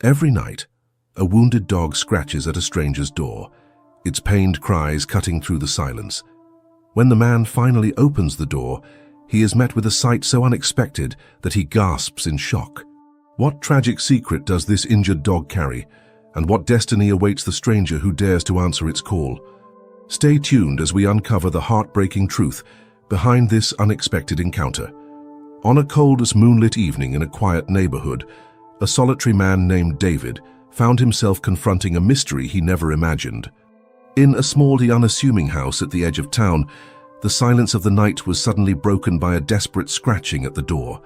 Every night, a wounded dog scratches at a stranger's door, its pained cries cutting through the silence. When the man finally opens the door, he is met with a sight so unexpected that he gasps in shock. What tragic secret does this injured dog carry, and what destiny awaits the stranger who dares to answer its call? Stay tuned as we uncover the heartbreaking truth behind this unexpected encounter. On a cold as moonlit evening in a quiet neighborhood, a solitary man named David found himself confronting a mystery he never imagined. In a small and unassuming house at the edge of town, the silence of the night was suddenly broken by a desperate scratching at the door.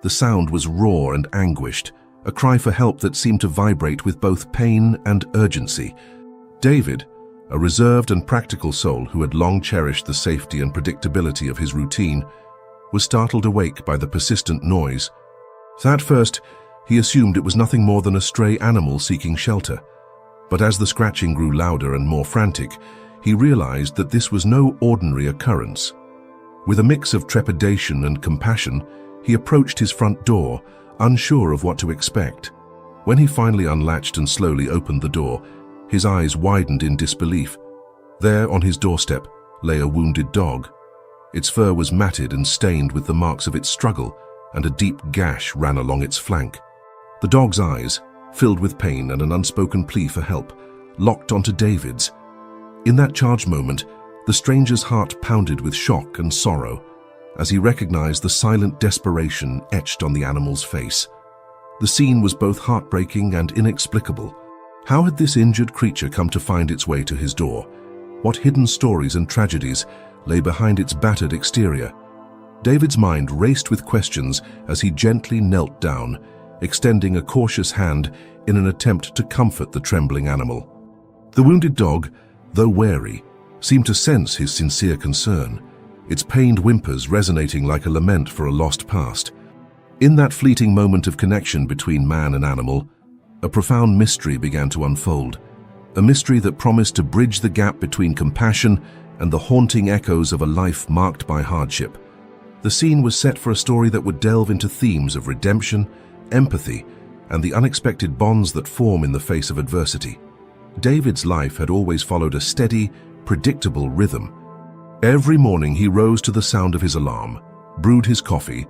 The sound was raw and anguished, a cry for help that seemed to vibrate with both pain and urgency. David, a reserved and practical soul who had long cherished the safety and predictability of his routine, was startled awake by the persistent noise. At first, he assumed it was nothing more than a stray animal seeking shelter. But as the scratching grew louder and more frantic, he realized that this was no ordinary occurrence. With a mix of trepidation and compassion, he approached his front door, unsure of what to expect. When he finally unlatched and slowly opened the door, his eyes widened in disbelief. There, on his doorstep, lay a wounded dog. Its fur was matted and stained with the marks of its struggle, and a deep gash ran along its flank. The dog's eyes, filled with pain and an unspoken plea for help, locked onto David's. In that charged moment, the stranger's heart pounded with shock and sorrow as he recognized the silent desperation etched on the animal's face. The scene was both heartbreaking and inexplicable. How had this injured creature come to find its way to his door? What hidden stories and tragedies lay behind its battered exterior? David's mind raced with questions as he gently knelt down, extending a cautious hand in an attempt to comfort the trembling animal. The wounded dog, though wary, seemed to sense his sincere concern, its pained whimpers resonating like a lament for a lost past. In that fleeting moment of connection between man and animal, a profound mystery began to unfold, a mystery that promised to bridge the gap between compassion and the haunting echoes of a life marked by hardship. The scene was set for a story that would delve into themes of redemption, empathy, and the unexpected bonds that form in the face of adversity. David's life had always followed a steady, predictable rhythm. Every morning he rose to the sound of his alarm, brewed his coffee,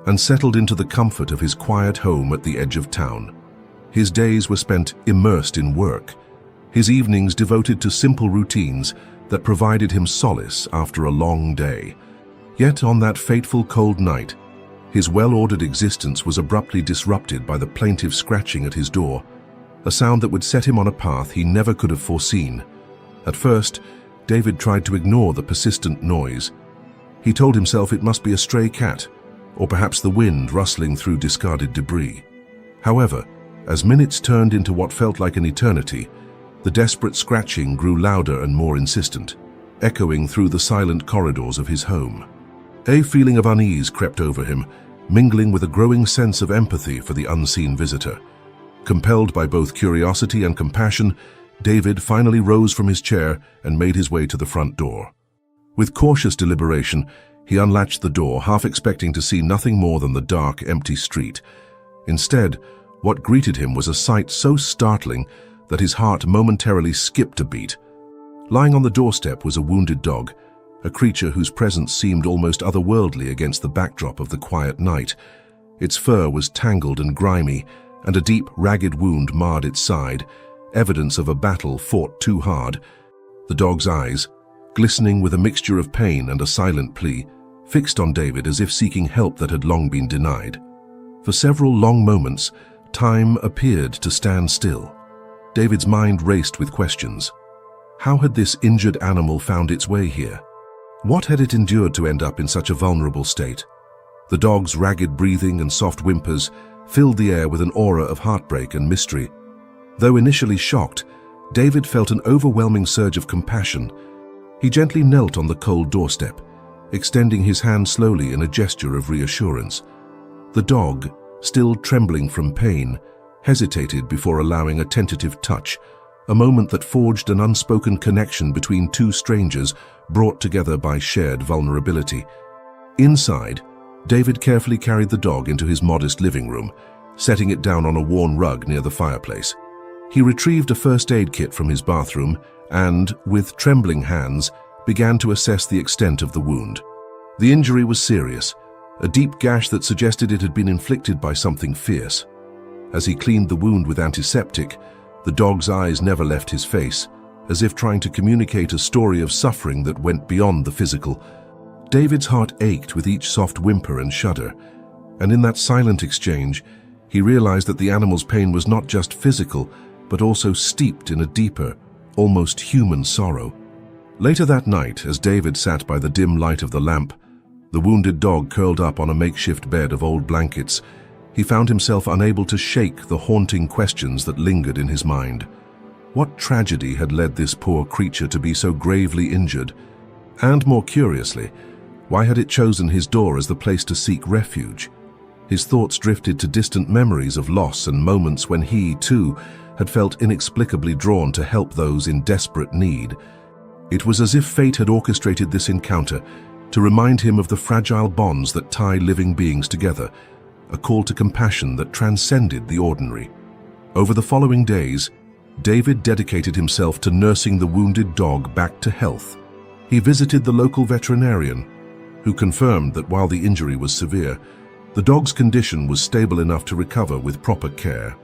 and settled into the comfort of his quiet home at the edge of town. His days were spent immersed in work, his evenings devoted to simple routines that provided him solace after a long day. Yet on that fateful cold night, his well-ordered existence was abruptly disrupted by the plaintive scratching at his door, a sound that would set him on a path he never could have foreseen. At first, David tried to ignore the persistent noise. He told himself it must be a stray cat, or perhaps the wind rustling through discarded debris. However, as minutes turned into what felt like an eternity, the desperate scratching grew louder and more insistent, echoing through the silent corridors of his home. A feeling of unease crept over him, mingling with a growing sense of empathy for the unseen visitor. Compelled by both curiosity and compassion, David finally rose from his chair and made his way to the front door. With cautious deliberation, he unlatched the door, half expecting to see nothing more than the dark, empty street. Instead, what greeted him was a sight so startling that his heart momentarily skipped a beat. Lying on the doorstep was a wounded dog, a creature whose presence seemed almost otherworldly against the backdrop of the quiet night. Its fur was tangled and grimy, and a deep, ragged wound marred its side, evidence of a battle fought too hard. The dog's eyes, glistening with a mixture of pain and a silent plea, fixed on David as if seeking help that had long been denied. For several long moments, time appeared to stand still. David's mind raced with questions. How had this injured animal found its way here? What had it endured to end up in such a vulnerable state? The dog's ragged breathing and soft whimpers filled the air with an aura of heartbreak and mystery. Though initially shocked, David felt an overwhelming surge of compassion. He gently knelt on the cold doorstep, extending his hand slowly in a gesture of reassurance. The dog, still trembling from pain, hesitated before allowing a tentative touch, a moment that forged an unspoken connection between two strangers brought together by shared vulnerability. Inside, David carefully carried the dog into his modest living room, setting it down on a worn rug near the fireplace. He retrieved a first aid kit from his bathroom and, with trembling hands, began to assess the extent of the wound. The injury was serious, a deep gash that suggested it had been inflicted by something fierce. As he cleaned the wound with antiseptic, the dog's eyes never left his face, as if trying to communicate a story of suffering that went beyond the physical. David's heart ached with each soft whimper and shudder, and in that silent exchange, he realized that the animal's pain was not just physical, but also steeped in a deeper, almost human sorrow. Later that night, as David sat by the dim light of the lamp, the wounded dog curled up on a makeshift bed of old blankets, he found himself unable to shake the haunting questions that lingered in his mind. What tragedy had led this poor creature to be so gravely injured? And more curiously, why had it chosen his door as the place to seek refuge? His thoughts drifted to distant memories of loss and moments when he, too, had felt inexplicably drawn to help those in desperate need. It was as if fate had orchestrated this encounter to remind him of the fragile bonds that tie living beings together, a call to compassion that transcended the ordinary. Over the following days, David dedicated himself to nursing the wounded dog back to health. He visited the local veterinarian, who confirmed that while the injury was severe, the dog's condition was stable enough to recover with proper care.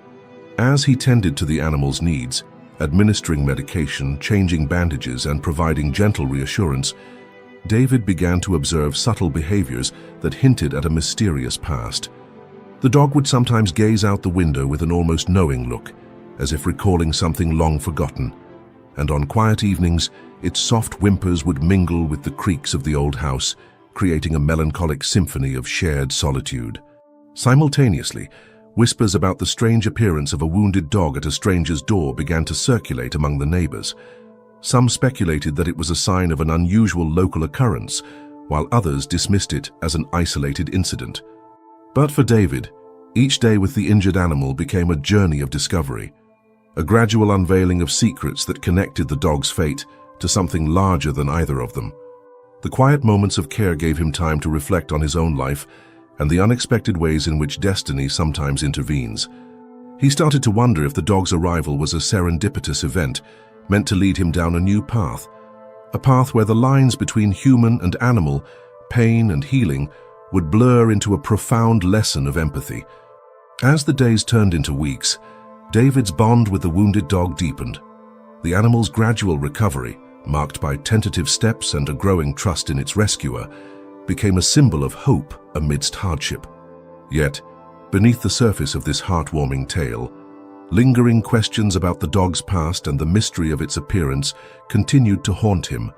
As he tended to the animal's needs, administering medication, changing bandages, and providing gentle reassurance, David began to observe subtle behaviors that hinted at a mysterious past. The dog would sometimes gaze out the window with an almost knowing look, as if recalling something long forgotten, and on quiet evenings, its soft whimpers would mingle with the creaks of the old house, creating a melancholic symphony of shared solitude. Simultaneously, whispers about the strange appearance of a wounded dog at a stranger's door began to circulate among the neighbors. Some speculated that it was a sign of an unusual local occurrence, while others dismissed it as an isolated incident. But for David, each day with the injured animal became a journey of discovery, a gradual unveiling of secrets that connected the dog's fate to something larger than either of them. The quiet moments of care gave him time to reflect on his own life and the unexpected ways in which destiny sometimes intervenes. He started to wonder if the dog's arrival was a serendipitous event meant to lead him down a new path, a path where the lines between human and animal, pain and healing, would blur into a profound lesson of empathy. As the days turned into weeks, David's bond with the wounded dog deepened. The animal's gradual recovery, marked by tentative steps and a growing trust in its rescuer, became a symbol of hope amidst hardship. Yet, beneath the surface of this heartwarming tale, lingering questions about the dog's past and the mystery of its appearance continued to haunt him.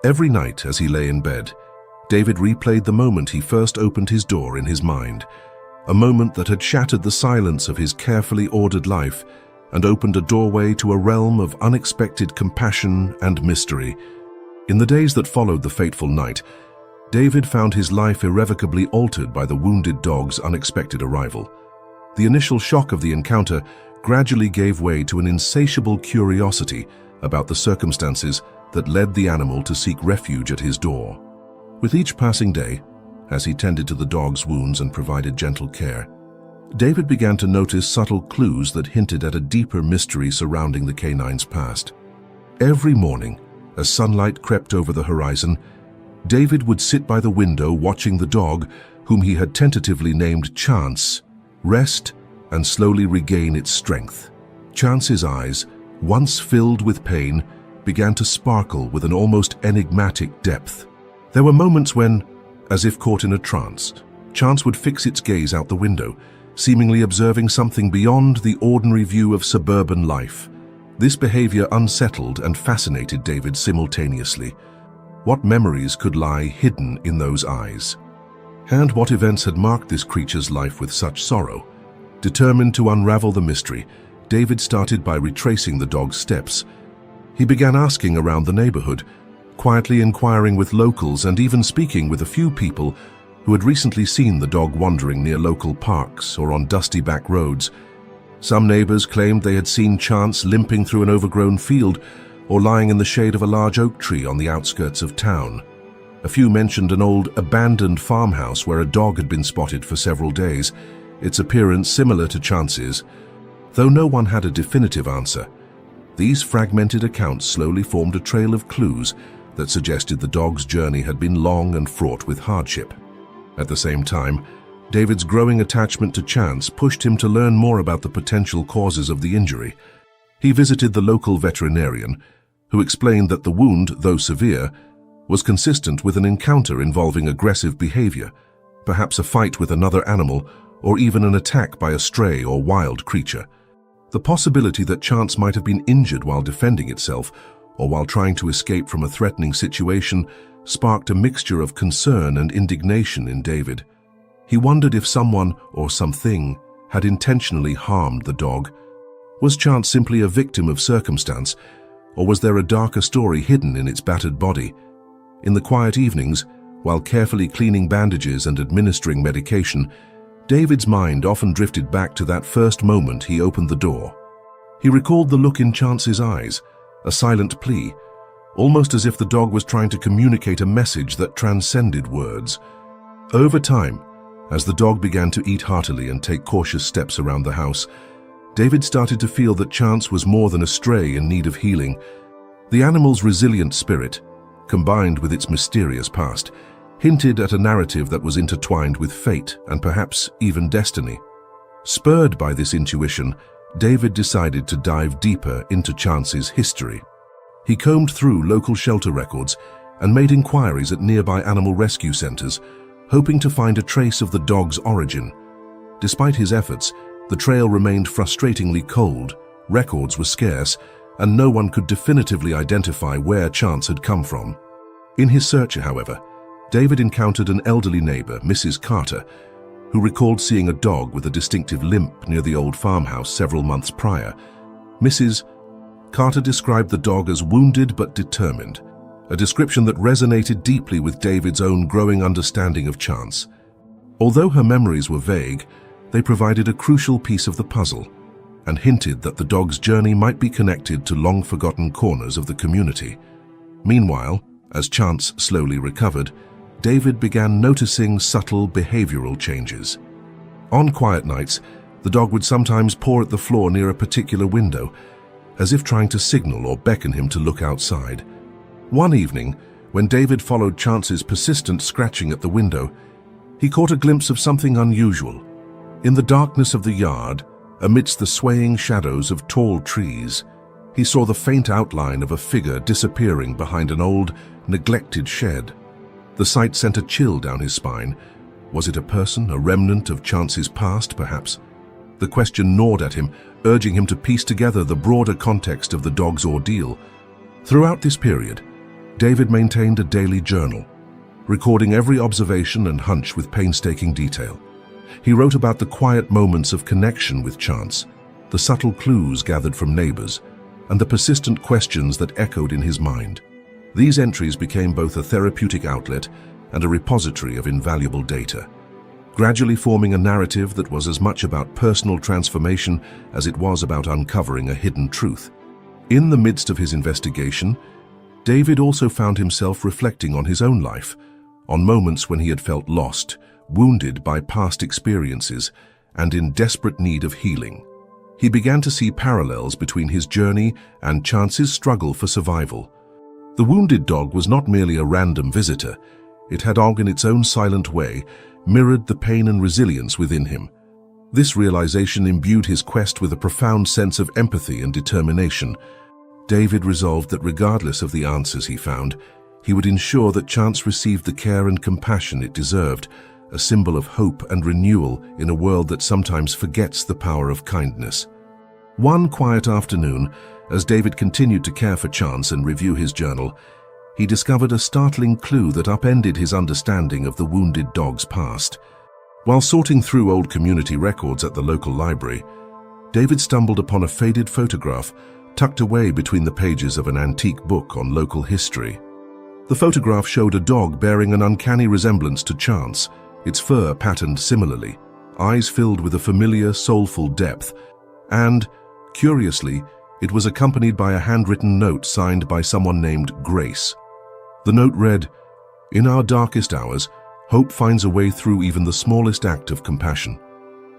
Every night as he lay in bed, David replayed the moment he first opened his door in his mind, a moment that had shattered the silence of his carefully ordered life and opened a doorway to a realm of unexpected compassion and mystery. In the days that followed the fateful night, David found his life irrevocably altered by the wounded dog's unexpected arrival. The initial shock of the encounter gradually gave way to an insatiable curiosity about the circumstances that led the animal to seek refuge at his door. With each passing day, as he tended to the dog's wounds and provided gentle care, David began to notice subtle clues that hinted at a deeper mystery surrounding the canine's past. Every morning, as sunlight crept over the horizon, David would sit by the window watching the dog, whom he had tentatively named Chance, rest and slowly regain its strength. Chance's eyes, once filled with pain, began to sparkle with an almost enigmatic depth. There were moments when, as if caught in a trance, Chance would fix its gaze out the window, seemingly observing something beyond the ordinary view of suburban life. This behavior unsettled and fascinated David simultaneously. What memories could lie hidden in those eyes? And what events had marked this creature's life with such sorrow? Determined to unravel the mystery, David started by retracing the dog's steps. He began asking around the neighborhood, quietly inquiring with locals and even speaking with a few people who had recently seen the dog wandering near local parks or on dusty back roads. Some neighbors claimed they had seen Chance limping through an overgrown field or lying in the shade of a large oak tree on the outskirts of town. A few mentioned an old abandoned farmhouse where a dog had been spotted for several days, its appearance similar to Chance's. Though no one had a definitive answer, these fragmented accounts slowly formed a trail of clues that suggested the dog's journey had been long and fraught with hardship. At the same time, David's growing attachment to Chance pushed him to learn more about the potential causes of the injury. He visited the local veterinarian, who explained that the wound, though severe, was consistent with an encounter involving aggressive behavior, perhaps a fight with another animal, or even an attack by a stray or wild creature. The possibility that Chance might have been injured while defending itself or while trying to escape from a threatening situation sparked a mixture of concern and indignation in David. He wondered if someone or something had intentionally harmed the dog. Was Chance simply a victim of circumstance, or was there a darker story hidden in its battered body? In the quiet evenings, while carefully cleaning bandages and administering medication, David's mind often drifted back to that first moment he opened the door. He recalled the look in Chance's eyes, a silent plea, almost as if the dog was trying to communicate a message that transcended words. Over time, as the dog began to eat heartily and take cautious steps around the house, David started to feel that Chance was more than a stray in need of healing. The animal's resilient spirit, combined with its mysterious past, hinted at a narrative that was intertwined with fate and perhaps even destiny. Spurred by this intuition, David decided to dive deeper into Chance's history. He combed through local shelter records and made inquiries at nearby animal rescue centers, hoping to find a trace of the dog's origin. Despite his efforts, the trail remained frustratingly cold, records were scarce, and no one could definitively identify where Chance had come from. In his search, however, David encountered an elderly neighbor, Mrs. Carter, who recalled seeing a dog with a distinctive limp near the old farmhouse several months prior. Mrs. Carter described the dog as wounded but determined, a description that resonated deeply with David's own growing understanding of Chance. Although her memories were vague, they provided a crucial piece of the puzzle and hinted that the dog's journey might be connected to long-forgotten corners of the community. Meanwhile, as Chance slowly recovered, David began noticing subtle behavioral changes. On quiet nights, the dog would sometimes paw at the floor near a particular window, as if trying to signal or beckon him to look outside. One evening, when David followed Chance's persistent scratching at the window, he caught a glimpse of something unusual. In the darkness of the yard, amidst the swaying shadows of tall trees, he saw the faint outline of a figure disappearing behind an old, neglected shed. The sight sent a chill down his spine. Was it a person, a remnant of Chance's past, perhaps? The question gnawed at him, urging him to piece together the broader context of the dog's ordeal. Throughout this period, David maintained a daily journal, recording every observation and hunch with painstaking detail. He wrote about the quiet moments of connection with Chance, the subtle clues gathered from neighbors, and the persistent questions that echoed in his mind. These entries became both a therapeutic outlet and a repository of invaluable data, gradually forming a narrative that was as much about personal transformation as it was about uncovering a hidden truth. In the midst of his investigation, David also found himself reflecting on his own life, on moments when he had felt lost, wounded by past experiences, and in desperate need of healing. He began to see parallels between his journey and Chance's struggle for survival. The wounded dog was not merely a random visitor. It had, in its own silent way, mirrored the pain and resilience within him. This realization imbued his quest with a profound sense of empathy and determination. David resolved that regardless of the answers he found, he would ensure that Chance received the care and compassion it deserved, a symbol of hope and renewal in a world that sometimes forgets the power of kindness. One quiet afternoon, as David continued to care for Chance and review his journal, he discovered a startling clue that upended his understanding of the wounded dog's past. While sorting through old community records at the local library, David stumbled upon a faded photograph tucked away between the pages of an antique book on local history. The photograph showed a dog bearing an uncanny resemblance to Chance, its fur patterned similarly, eyes filled with a familiar, soulful depth, and, curiously, it was accompanied by a handwritten note signed by someone named Grace. The note read, "In our darkest hours, hope finds a way through even the smallest act of compassion."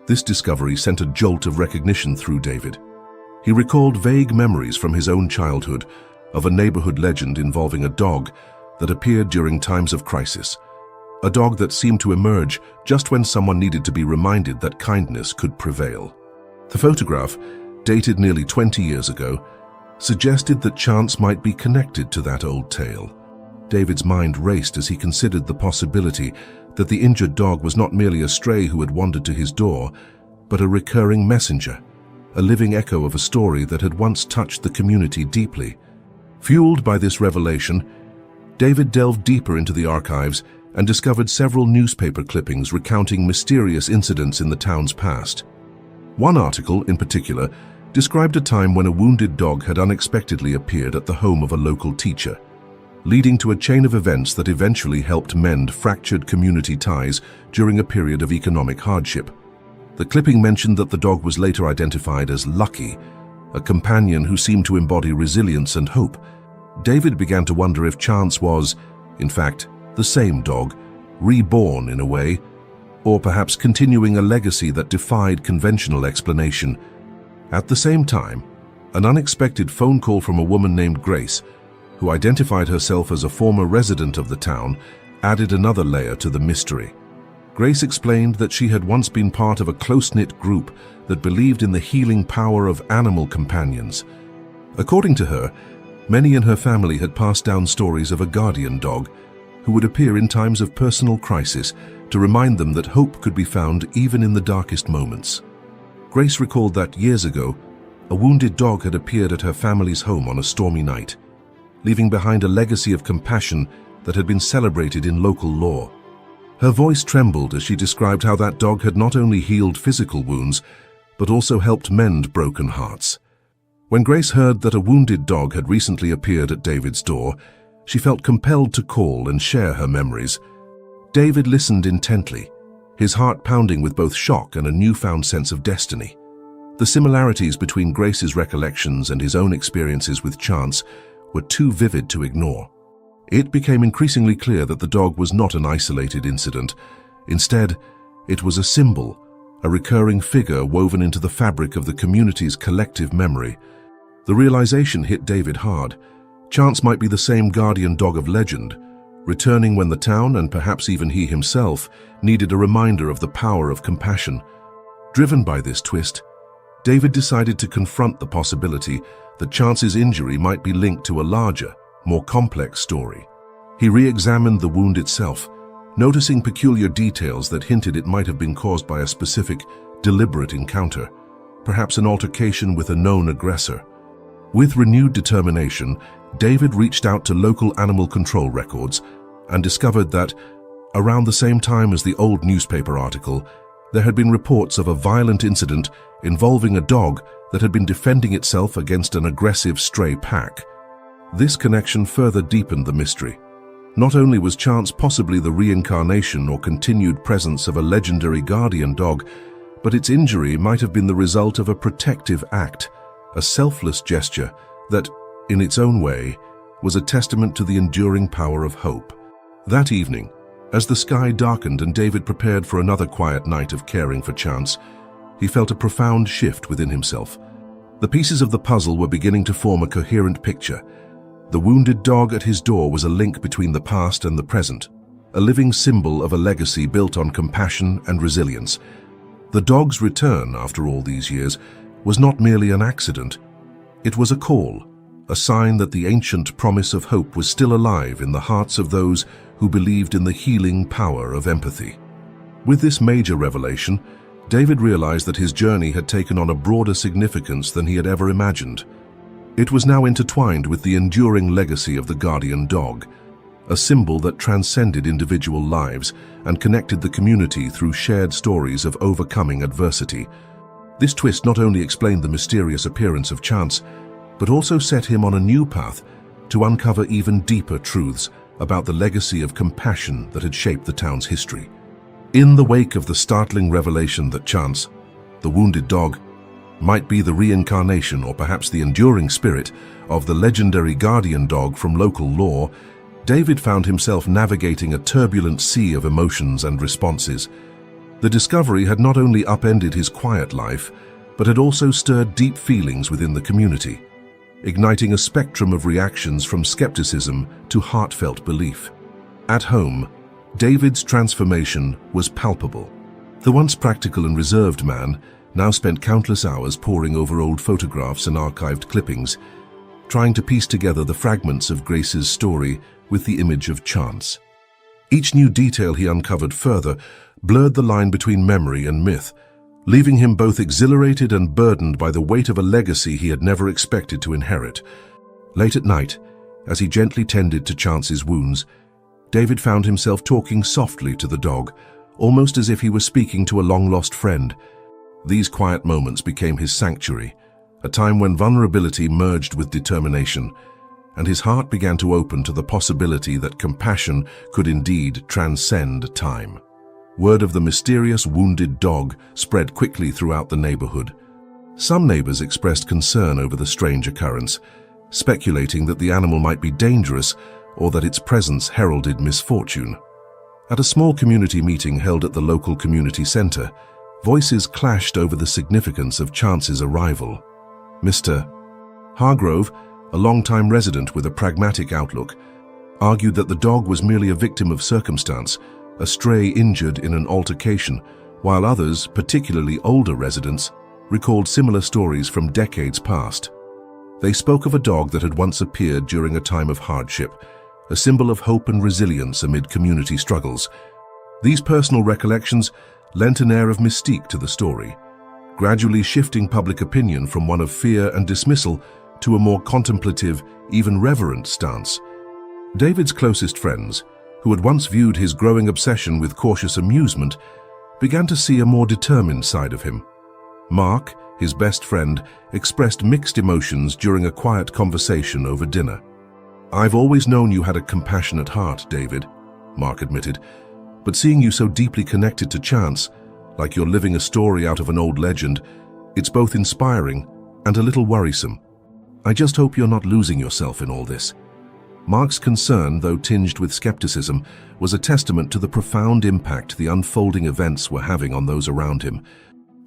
This discovery sent a jolt of recognition through David. He recalled vague memories from his own childhood of a neighborhood legend involving a dog that appeared during times of crisis. A dog that seemed to emerge just when someone needed to be reminded that kindness could prevail. The photograph, dated nearly 20 years ago, suggested that Chance might be connected to that old tale. David's mind raced as he considered the possibility that the injured dog was not merely a stray who had wandered to his door, but a recurring messenger, a living echo of a story that had once touched the community deeply. Fueled by this revelation, David delved deeper into the archives and discovered several newspaper clippings recounting mysterious incidents in the town's past. One article, in particular, described a time when a wounded dog had unexpectedly appeared at the home of a local teacher, leading to a chain of events that eventually helped mend fractured community ties during a period of economic hardship. The clipping mentioned that the dog was later identified as Lucky, a companion who seemed to embody resilience and hope. David began to wonder if Chance was, in fact, the same dog, reborn in a way, or perhaps continuing a legacy that defied conventional explanation. At the same time, an unexpected phone call from a woman named Grace, who identified herself as a former resident of the town, added another layer to the mystery. Grace explained that she had once been part of a close-knit group that believed in the healing power of animal companions. According to her, many in her family had passed down stories of a guardian dog who would appear in times of personal crisis to remind them that hope could be found even in the darkest moments. Grace recalled that years ago, a wounded dog had appeared at her family's home on a stormy night, leaving behind a legacy of compassion that had been celebrated in local lore. Her voice trembled as she described how that dog had not only healed physical wounds, but also helped mend broken hearts. When Grace heard that a wounded dog had recently appeared at David's door, she felt compelled to call and share her memories. David listened intently, his heart pounding with both shock and a newfound sense of destiny. The similarities between Grace's recollections and his own experiences with Chance were too vivid to ignore. It became increasingly clear that the dog was not an isolated incident. Instead, it was a symbol, a recurring figure woven into the fabric of the community's collective memory. The realization hit David hard. Chance might be the same guardian dog of legend, returning when the town, and perhaps even he himself, needed a reminder of the power of compassion. Driven by this twist, David decided to confront the possibility that Chance's injury might be linked to a larger, more complex story. He re-examined the wound itself, noticing peculiar details that hinted it might have been caused by a specific, deliberate encounter, perhaps an altercation with a known aggressor. With renewed determination, David reached out to local animal control records and discovered that, around the same time as the old newspaper article, there had been reports of a violent incident involving a dog that had been defending itself against an aggressive stray pack. This connection further deepened the mystery. Not only was Chance possibly the reincarnation or continued presence of a legendary guardian dog, but its injury might have been the result of a protective act, a selfless gesture that, in its own way, was a testament to the enduring power of hope. That evening, as the sky darkened and David prepared for another quiet night of caring for Chance, he felt a profound shift within himself. The pieces of the puzzle were beginning to form a coherent picture. The wounded dog at his door was a link between the past and the present, a living symbol of a legacy built on compassion and resilience. The dog's return, after all these years, was not merely an accident. It was a call, a sign that the ancient promise of hope was still alive in the hearts of those who believed in the healing power of empathy. With this major revelation, David realized that his journey had taken on a broader significance than he had ever imagined. It was now intertwined with the enduring legacy of the guardian dog, a symbol that transcended individual lives and connected the community through shared stories of overcoming adversity. This twist not only explained the mysterious appearance of Chance, but also set him on a new path to uncover even deeper truths about the legacy of compassion that had shaped the town's history. In the wake of the startling revelation that Chance, the wounded dog, might be the reincarnation or perhaps the enduring spirit of the legendary guardian dog from local lore, David found himself navigating a turbulent sea of emotions and responses. The discovery had not only upended his quiet life, but had also stirred deep feelings within the community, igniting a spectrum of reactions from skepticism to heartfelt belief. At home, David's transformation was palpable. The once practical and reserved man now spent countless hours poring over old photographs and archived clippings, trying to piece together the fragments of Grace's story with the image of chance. Each new detail he uncovered further blurred the line between memory and myth, leaving him both exhilarated and burdened by the weight of a legacy he had never expected to inherit. Late at night, as he gently tended to Chance's wounds, David found himself talking softly to the dog, almost as if he were speaking to a long-lost friend. These quiet moments became his sanctuary, a time when vulnerability merged with determination, and his heart began to open to the possibility that compassion could indeed transcend time. Word of the mysterious wounded dog spread quickly throughout the neighborhood. Some neighbors expressed concern over the strange occurrence, speculating that the animal might be dangerous or that its presence heralded misfortune. At a small community meeting held at the local community center, voices clashed over the significance of Chance's arrival. Mr. Hargrove, a longtime resident with a pragmatic outlook, argued that the dog was merely a victim of circumstance, a stray injured in an altercation, while others, particularly older residents, recalled similar stories from decades past. They spoke of a dog that had once appeared during a time of hardship, a symbol of hope and resilience amid community struggles. These personal recollections lent an air of mystique to the story, gradually shifting public opinion from one of fear and dismissal to a more contemplative, even reverent stance. David's closest friends, who had once viewed his growing obsession with cautious amusement, began to see a more determined side of him. Mark, his best friend, expressed mixed emotions during a quiet conversation over dinner. "I've always known you had a compassionate heart, David," Mark admitted, "but seeing you so deeply connected to Chance, like you're living a story out of an old legend, it's both inspiring and a little worrisome. I just hope you're not losing yourself in all this." Mark's concern, though tinged with skepticism, was a testament to the profound impact the unfolding events were having on those around him.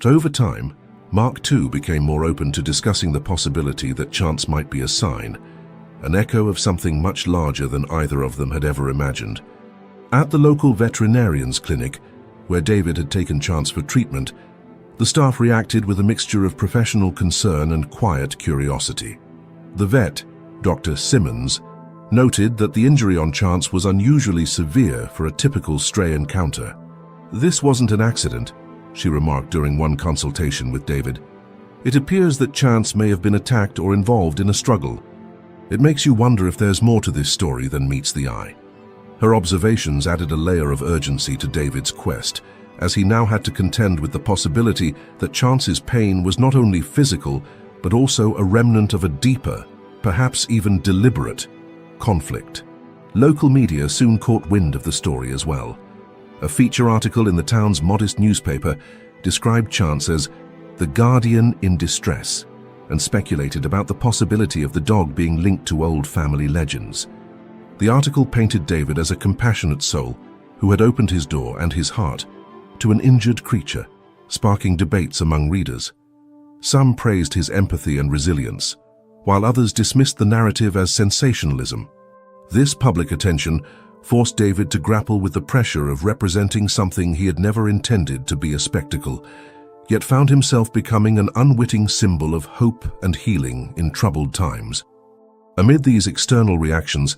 Over time, Mark too became more open to discussing the possibility that Chance might be a sign, an echo of something much larger than either of them had ever imagined. At the local veterinarian's clinic, where David had taken Chance for treatment, the staff reacted with a mixture of professional concern and quiet curiosity. The vet, Dr. Simmons, noted that the injury on Chance was unusually severe for a typical stray encounter. "This wasn't an accident," she remarked during one consultation with David. "It appears that Chance may have been attacked or involved in a struggle. It makes you wonder if there's more to this story than meets the eye." Her observations added a layer of urgency to David's quest, as he now had to contend with the possibility that Chance's pain was not only physical, but also a remnant of a deeper, perhaps even deliberate, conflict. Local media soon caught wind of the story as well. A feature article in the town's modest newspaper described Chance as the guardian in distress and speculated about the possibility of the dog being linked to old family legends. The article painted David as a compassionate soul who had opened his door and his heart to an injured creature, sparking debates among readers. Some praised his empathy and resilience, while others dismissed the narrative as sensationalism. This public attention forced David to grapple with the pressure of representing something he had never intended to be a spectacle, yet found himself becoming an unwitting symbol of hope and healing in troubled times. Amid these external reactions,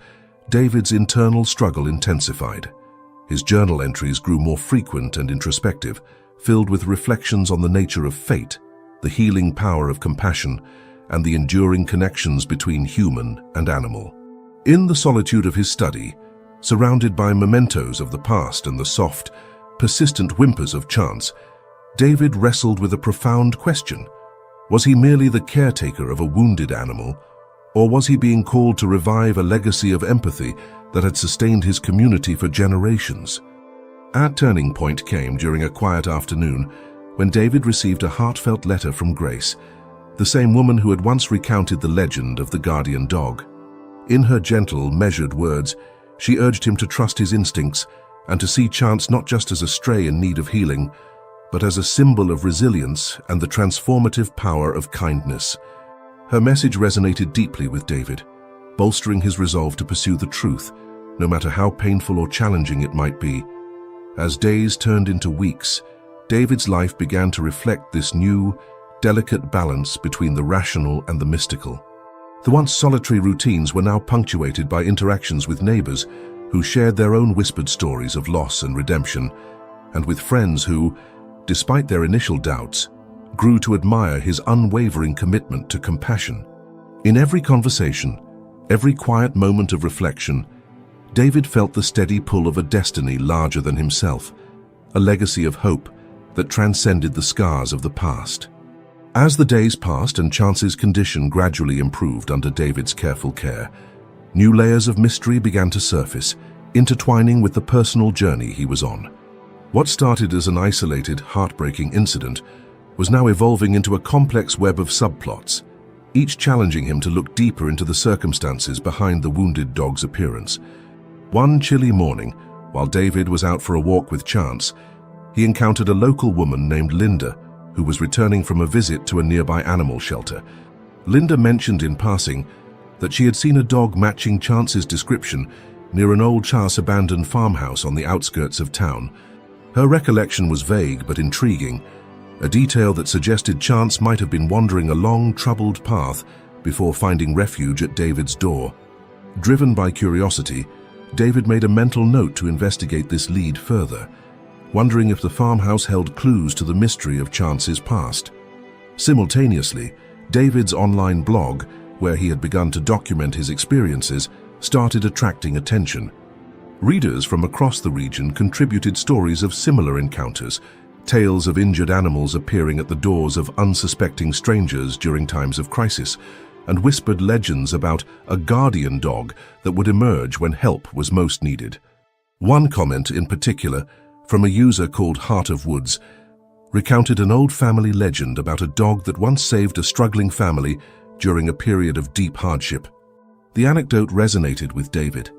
David's internal struggle intensified. His journal entries grew more frequent and introspective, filled with reflections on the nature of fate, the healing power of compassion, and the enduring connections between human and animal. In the solitude of his study, surrounded by mementos of the past and the soft, persistent whimpers of Chance, David wrestled with a profound question. Was he merely the caretaker of a wounded animal, or was he being called to revive a legacy of empathy that had sustained his community for generations? A turning point came during a quiet afternoon when David received a heartfelt letter from Grace, the same woman who had once recounted the legend of the guardian dog. In her gentle, measured words, she urged him to trust his instincts, and to see Chance not just as a stray in need of healing, but as a symbol of resilience and the transformative power of kindness. Her message resonated deeply with David, bolstering his resolve to pursue the truth, no matter how painful or challenging it might be. As days turned into weeks, David's life began to reflect this new, delicate balance between the rational and the mystical. The once solitary routines were now punctuated by interactions with neighbors who shared their own whispered stories of loss and redemption, and with friends who, despite their initial doubts, grew to admire his unwavering commitment to compassion. In every conversation, every quiet moment of reflection, David felt the steady pull of a destiny larger than himself, a legacy of hope that transcended the scars of the past. As the days passed and Chance's condition gradually improved under David's careful care, new layers of mystery began to surface, intertwining with the personal journey he was on. What started as an isolated, heartbreaking incident was now evolving into a complex web of subplots, each challenging him to look deeper into the circumstances behind the wounded dog's appearance. One chilly morning, while David was out for a walk with Chance, he encountered a local woman named Linda, who was returning from a visit to a nearby animal shelter. Linda mentioned in passing that she had seen a dog matching Chance's description near an old abandoned farmhouse on the outskirts of town. Her recollection was vague but intriguing, a detail that suggested Chance might have been wandering a long, troubled path before finding refuge at David's door. Driven by curiosity, David made a mental note to investigate this lead further, wondering if the farmhouse held clues to the mystery of Chance's past. Simultaneously, David's online blog, where he had begun to document his experiences, started attracting attention. Readers from across the region contributed stories of similar encounters, tales of injured animals appearing at the doors of unsuspecting strangers during times of crisis, and whispered legends about a guardian dog that would emerge when help was most needed. One comment in particular, from a user called Heart of Woods, recounted an old family legend about a dog that once saved a struggling family during a period of deep hardship. The anecdote resonated with David,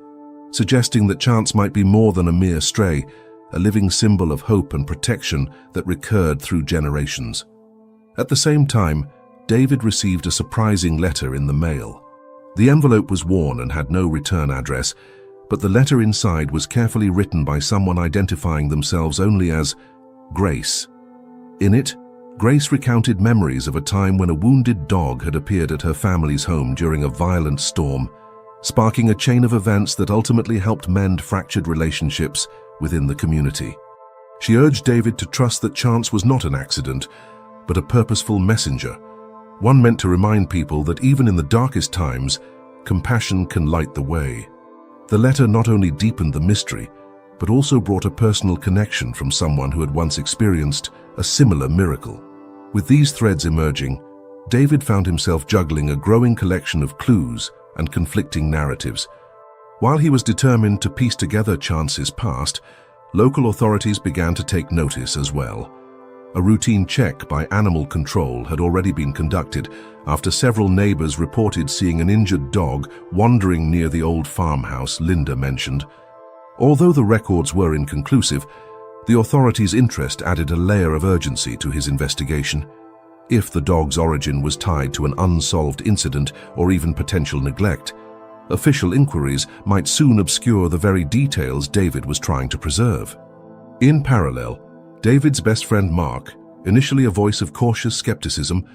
suggesting that Chance might be more than a mere stray, a living symbol of hope and protection that recurred through generations. At the same time, David received a surprising letter in the mail. The envelope was worn and had no return address, but the letter inside was carefully written by someone identifying themselves only as Grace. In it, Grace recounted memories of a time when a wounded dog had appeared at her family's home during a violent storm, sparking a chain of events that ultimately helped mend fractured relationships within the community. She urged David to trust that Chance was not an accident, but a purposeful messenger, one meant to remind people that even in the darkest times, compassion can light the way. The letter not only deepened the mystery, but also brought a personal connection from someone who had once experienced a similar miracle. With these threads emerging, David found himself juggling a growing collection of clues and conflicting narratives. While he was determined to piece together Chance's past, local authorities began to take notice as well. A routine check by animal control had already been conducted after several neighbors reported seeing an injured dog wandering near the old farmhouse Linda mentioned. Although the records were inconclusive, the authorities' interest added a layer of urgency to his investigation. If the dog's origin was tied to an unsolved incident or even potential neglect, official inquiries might soon obscure the very details David was trying to preserve. In parallel, David's best friend Mark, initially a voice of cautious skepticism,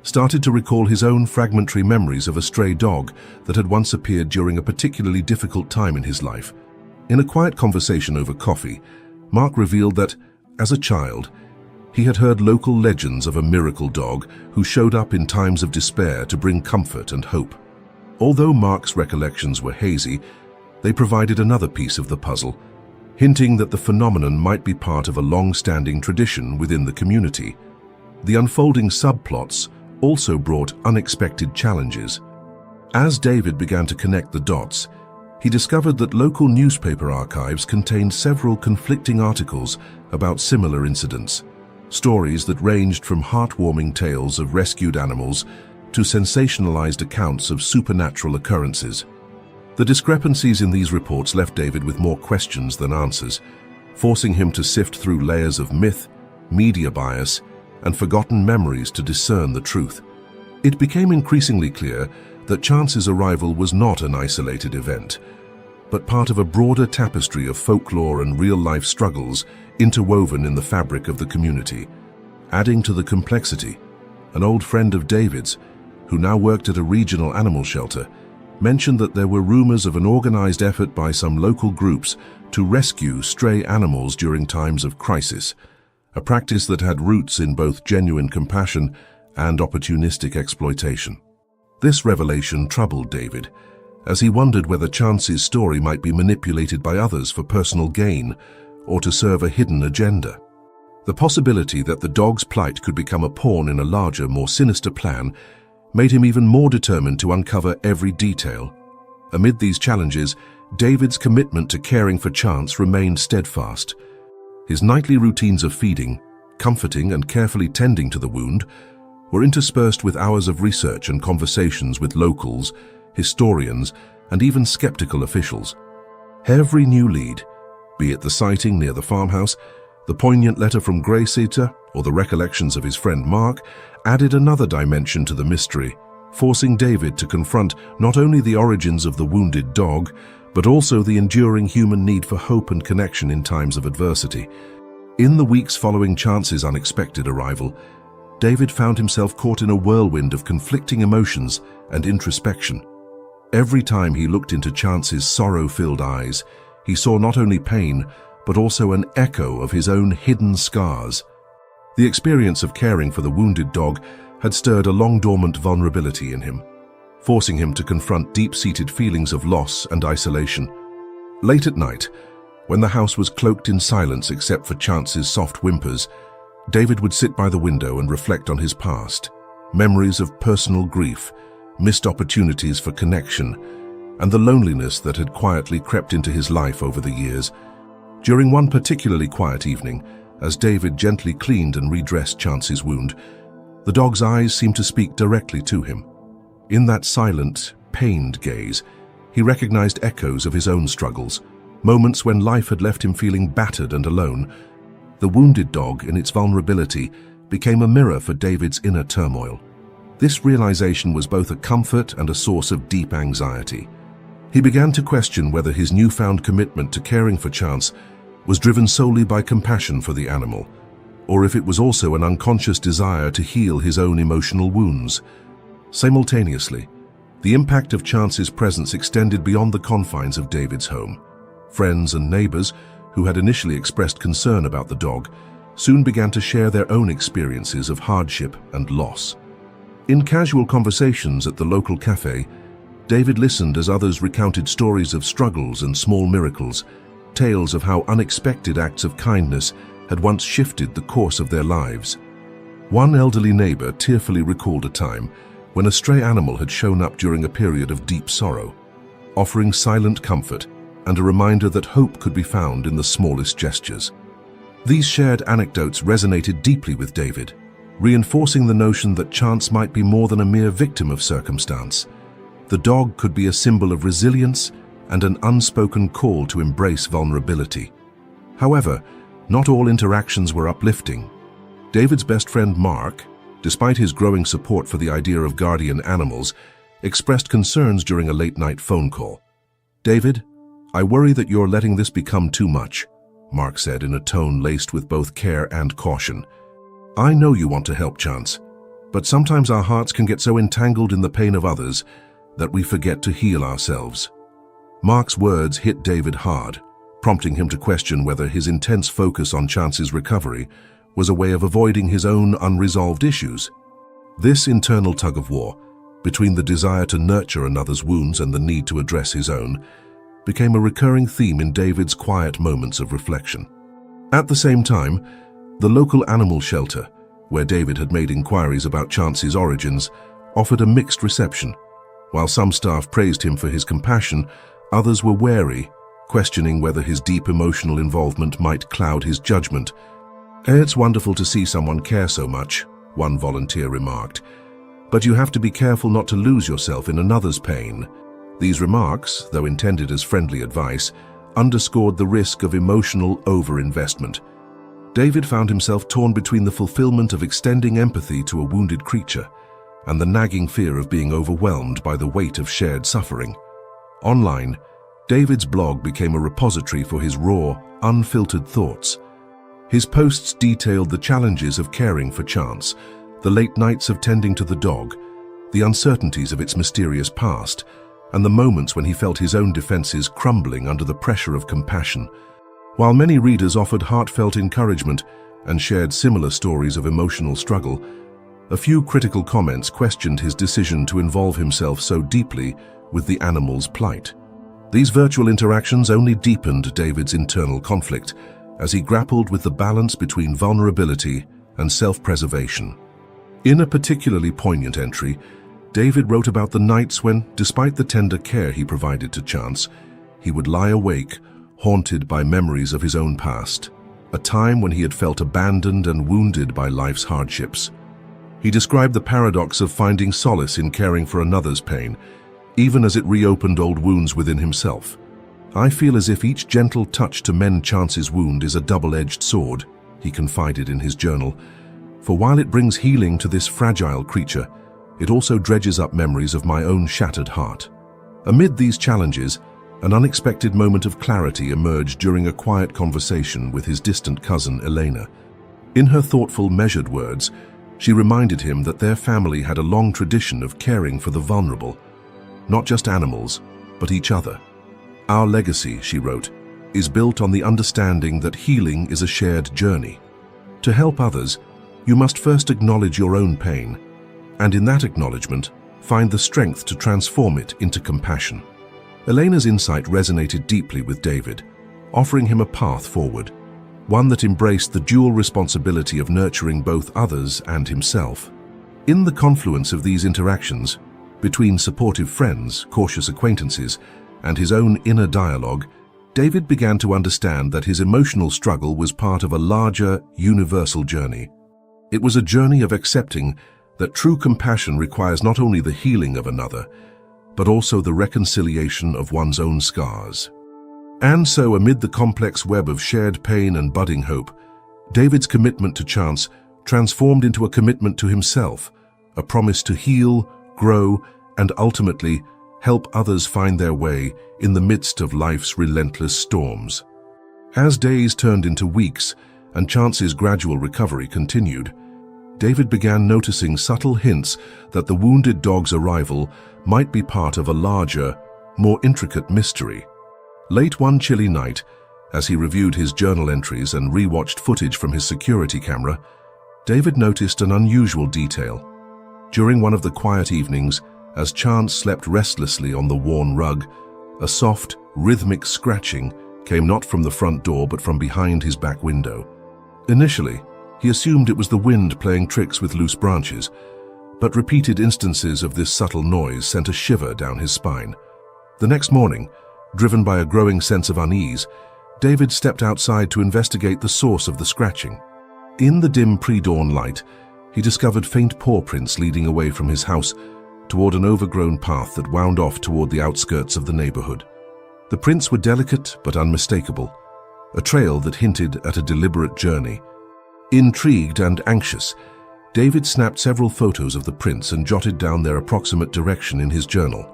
started to recall his own fragmentary memories of a stray dog that had once appeared during a particularly difficult time in his life. In a quiet conversation over coffee, Mark revealed that, as a child, he had heard local legends of a miracle dog who showed up in times of despair to bring comfort and hope. Although Mark's recollections were hazy, they provided another piece of the puzzle, hinting that the phenomenon might be part of a long-standing tradition within the community. The unfolding subplots also brought unexpected challenges. As David began to connect the dots, he discovered that local newspaper archives contained several conflicting articles about similar incidents, stories that ranged from heartwarming tales of rescued animals to sensationalized accounts of supernatural occurrences. The discrepancies in these reports left David with more questions than answers, forcing him to sift through layers of myth, media bias, and forgotten memories to discern the truth. It became increasingly clear that Chance's arrival was not an isolated event, but part of a broader tapestry of folklore and real-life struggles interwoven in the fabric of the community. Adding to the complexity, an old friend of David's, who now worked at a regional animal shelter, mentioned that there were rumors of an organized effort by some local groups to rescue stray animals during times of crisis, a practice that had roots in both genuine compassion and opportunistic exploitation. This revelation troubled David, as he wondered whether Chance's story might be manipulated by others for personal gain or to serve a hidden agenda. The possibility that the dog's plight could become a pawn in a larger, more sinister plan made him even more determined to uncover every detail. Amid these challenges, David's commitment to caring for Chance remained steadfast. His nightly routines of feeding, comforting, and carefully tending to the wound were interspersed with hours of research and conversations with locals, historians, and even skeptical officials. Every new lead, be it the sighting near the farmhouse, the poignant letter from Greyseater, or the recollections of his friend Mark, added another dimension to the mystery, forcing David to confront not only the origins of the wounded dog, but also the enduring human need for hope and connection in times of adversity. In the weeks following Chance's unexpected arrival, David found himself caught in a whirlwind of conflicting emotions and introspection. Every time he looked into Chance's sorrow-filled eyes, he saw not only pain, but also an echo of his own hidden scars. The experience of caring for the wounded dog had stirred a long-dormant vulnerability in him, forcing him to confront deep-seated feelings of loss and isolation. Late at night, when the house was cloaked in silence except for Chance's soft whimpers, David would sit by the window and reflect on his past, memories of personal grief, missed opportunities for connection, and the loneliness that had quietly crept into his life over the years. During one particularly quiet evening, as David gently cleaned and redressed Chance's wound, the dog's eyes seemed to speak directly to him. In that silent, pained gaze, he recognized echoes of his own struggles, moments when life had left him feeling battered and alone. The wounded dog, in its vulnerability, became a mirror for David's inner turmoil. This realization was both a comfort and a source of deep anxiety. He began to question whether his newfound commitment to caring for Chance was driven solely by compassion for the animal, or if it was also an unconscious desire to heal his own emotional wounds. Simultaneously, the impact of Chance's presence extended beyond the confines of David's home. Friends and neighbors, who had initially expressed concern about the dog, soon began to share their own experiences of hardship and loss. In casual conversations at the local cafe, David listened as others recounted stories of struggles and small miracles, tales of how unexpected acts of kindness had once shifted the course of their lives. One elderly neighbor tearfully recalled a time when a stray animal had shown up during a period of deep sorrow, offering silent comfort and a reminder that hope could be found in the smallest gestures. These shared anecdotes resonated deeply with David, reinforcing the notion that Chance might be more than a mere victim of circumstance. The dog could be a symbol of resilience and an unspoken call to embrace vulnerability. However, not all interactions were uplifting. David's best friend Mark, despite his growing support for the idea of guardian animals, expressed concerns during a late-night phone call. "David, I worry that you're letting this become too much," Mark said in a tone laced with both care and caution. "I know you want to help Chance, but sometimes our hearts can get so entangled in the pain of others that we forget to heal ourselves." Mark's words hit David hard, prompting him to question whether his intense focus on Chance's recovery was a way of avoiding his own unresolved issues. This internal tug-of-war, between the desire to nurture another's wounds and the need to address his own, became a recurring theme in David's quiet moments of reflection. At the same time, the local animal shelter, where David had made inquiries about Chance's origins, offered a mixed reception. While some staff praised him for his compassion, others were wary, questioning whether his deep emotional involvement might cloud his judgment. "It's wonderful to see someone care so much," one volunteer remarked, "but you have to be careful not to lose yourself in another's pain." These remarks, though intended as friendly advice, underscored the risk of emotional overinvestment. David found himself torn between the fulfillment of extending empathy to a wounded creature and the nagging fear of being overwhelmed by the weight of shared suffering. Online, David's blog became a repository for his raw, unfiltered thoughts. His posts detailed the challenges of caring for Chance, the late nights of tending to the dog, the uncertainties of its mysterious past, and the moments when he felt his own defenses crumbling under the pressure of compassion. While many readers offered heartfelt encouragement and shared similar stories of emotional struggle, a few critical comments questioned his decision to involve himself so deeply with the animal's plight. These virtual interactions only deepened David's internal conflict as he grappled with the balance between vulnerability and self-preservation. In a particularly poignant entry, David wrote about the nights when, despite the tender care he provided to Chance, he would lie awake, haunted by memories of his own past, a time when he had felt abandoned and wounded by life's hardships. He described the paradox of finding solace in caring for another's pain, even as it reopened old wounds within himself. "I feel as if each gentle touch to mend Chance's wound is a double-edged sword," he confided in his journal. "For while it brings healing to this fragile creature, it also dredges up memories of my own shattered heart." Amid these challenges, an unexpected moment of clarity emerged during a quiet conversation with his distant cousin Elena. In her thoughtful, measured words, she reminded him that their family had a long tradition of caring for the vulnerable, not just animals, but each other. "Our legacy," she wrote, "is built on the understanding that healing is a shared journey. To help others, you must first acknowledge your own pain, and in that acknowledgement, find the strength to transform it into compassion." Elena's insight resonated deeply with David, offering him a path forward, one that embraced the dual responsibility of nurturing both others and himself. In the confluence of these interactions, between supportive friends, cautious acquaintances, and his own inner dialogue, David began to understand that his emotional struggle was part of a larger, universal journey. It was a journey of accepting that true compassion requires not only the healing of another, but also the reconciliation of one's own scars. And so, amid the complex web of shared pain and budding hope, David's commitment to Chance transformed into a commitment to himself, a promise to heal, grow, and ultimately help others find their way in the midst of life's relentless storms. As days turned into weeks and Chance's gradual recovery continued, David began noticing subtle hints that the wounded dog's arrival might be part of a larger, more intricate mystery. Late one chilly night, as he reviewed his journal entries and rewatched footage from his security camera, David noticed an unusual detail. During one of the quiet evenings, as Chance slept restlessly on the worn rug, a soft, rhythmic scratching came not from the front door but from behind his back window. Initially, he assumed it was the wind playing tricks with loose branches, but repeated instances of this subtle noise sent a shiver down his spine. The next morning, driven by a growing sense of unease, David stepped outside to investigate the source of the scratching. In the dim pre-dawn light, he discovered faint paw prints leading away from his house toward an overgrown path that wound off toward the outskirts of the neighborhood. The prints were delicate but unmistakable, a trail that hinted at a deliberate journey. Intrigued and anxious, David snapped several photos of the prints and jotted down their approximate direction in his journal.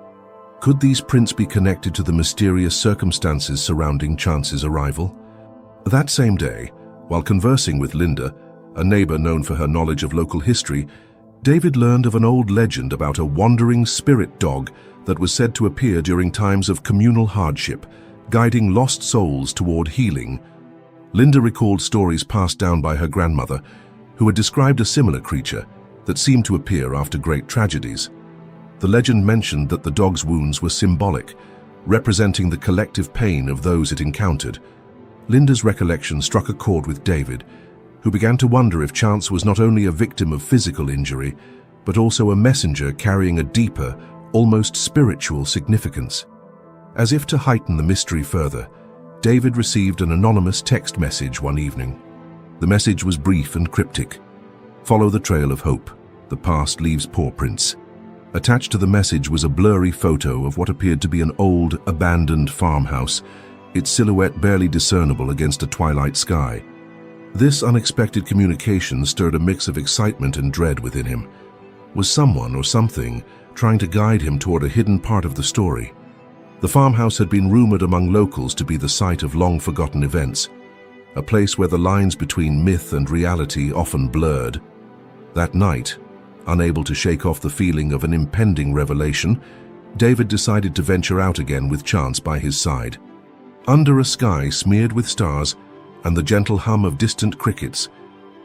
Could these prints be connected to the mysterious circumstances surrounding Chance's arrival? That same day, while conversing with Linda, a neighbor known for her knowledge of local history, David learned of an old legend about a wandering spirit dog that was said to appear during times of communal hardship, guiding lost souls toward healing. Linda recalled stories passed down by her grandmother, who had described a similar creature that seemed to appear after great tragedies. The legend mentioned that the dog's wounds were symbolic, representing the collective pain of those it encountered. Linda's recollection struck a chord with David, who began to wonder if Chance was not only a victim of physical injury, but also a messenger carrying a deeper, almost spiritual significance. As if to heighten the mystery further, David received an anonymous text message one evening. The message was brief and cryptic. "Follow the trail of hope. The past leaves paw prints." Attached to the message was a blurry photo of what appeared to be an old, abandoned farmhouse, its silhouette barely discernible against a twilight sky. This unexpected communication stirred a mix of excitement and dread within him. Was someone or something trying to guide him toward a hidden part of the story? The farmhouse had been rumored among locals to be the site of long-forgotten events, a place where the lines between myth and reality often blurred. That night, unable to shake off the feeling of an impending revelation, David decided to venture out again with chance by his side. Under a sky smeared with stars and the gentle hum of distant crickets,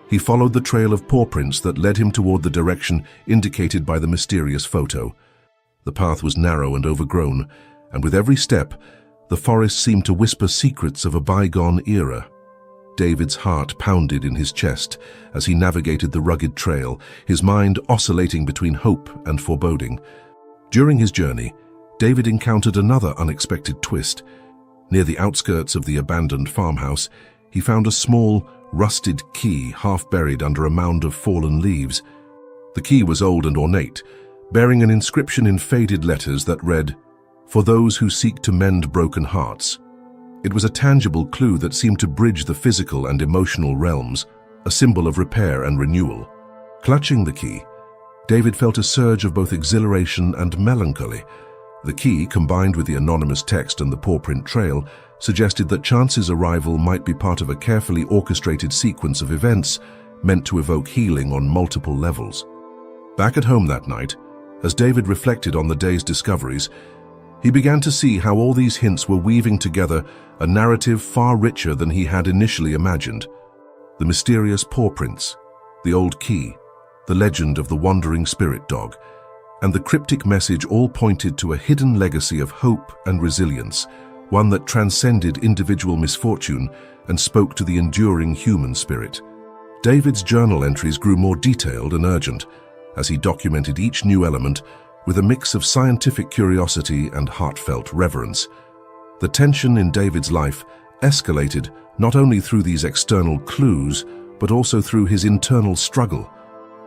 he followed the trail of paw prints that led him toward the direction indicated by the mysterious photo. The path was narrow and overgrown, and with every step, the forest seemed to whisper secrets of a bygone era. David's heart pounded in his chest as he navigated the rugged trail, his mind oscillating between hope and foreboding. During his journey, David encountered another unexpected twist. Near the outskirts of the abandoned farmhouse, he found a small, rusted key half buried under a mound of fallen leaves. The key was old and ornate, bearing an inscription in faded letters that read, "For those who seek to mend broken hearts." It was a tangible clue that seemed to bridge the physical and emotional realms, a symbol of repair and renewal. Clutching the key, David felt a surge of both exhilaration and melancholy. The key, combined with the anonymous text and the paw print trail, suggested that Chance's arrival might be part of a carefully orchestrated sequence of events meant to evoke healing on multiple levels. Back at home that night, as David reflected on the day's discoveries, he began to see how all these hints were weaving together a narrative far richer than he had initially imagined. The mysterious paw prints, the old key, the legend of the wandering spirit dog, and the cryptic message all pointed to a hidden legacy of hope and resilience, one that transcended individual misfortune and spoke to the enduring human spirit. David's journal entries grew more detailed and urgent as he documented each new element with a mix of scientific curiosity and heartfelt reverence. The tension in David's life escalated not only through these external clues, but also through his internal struggle.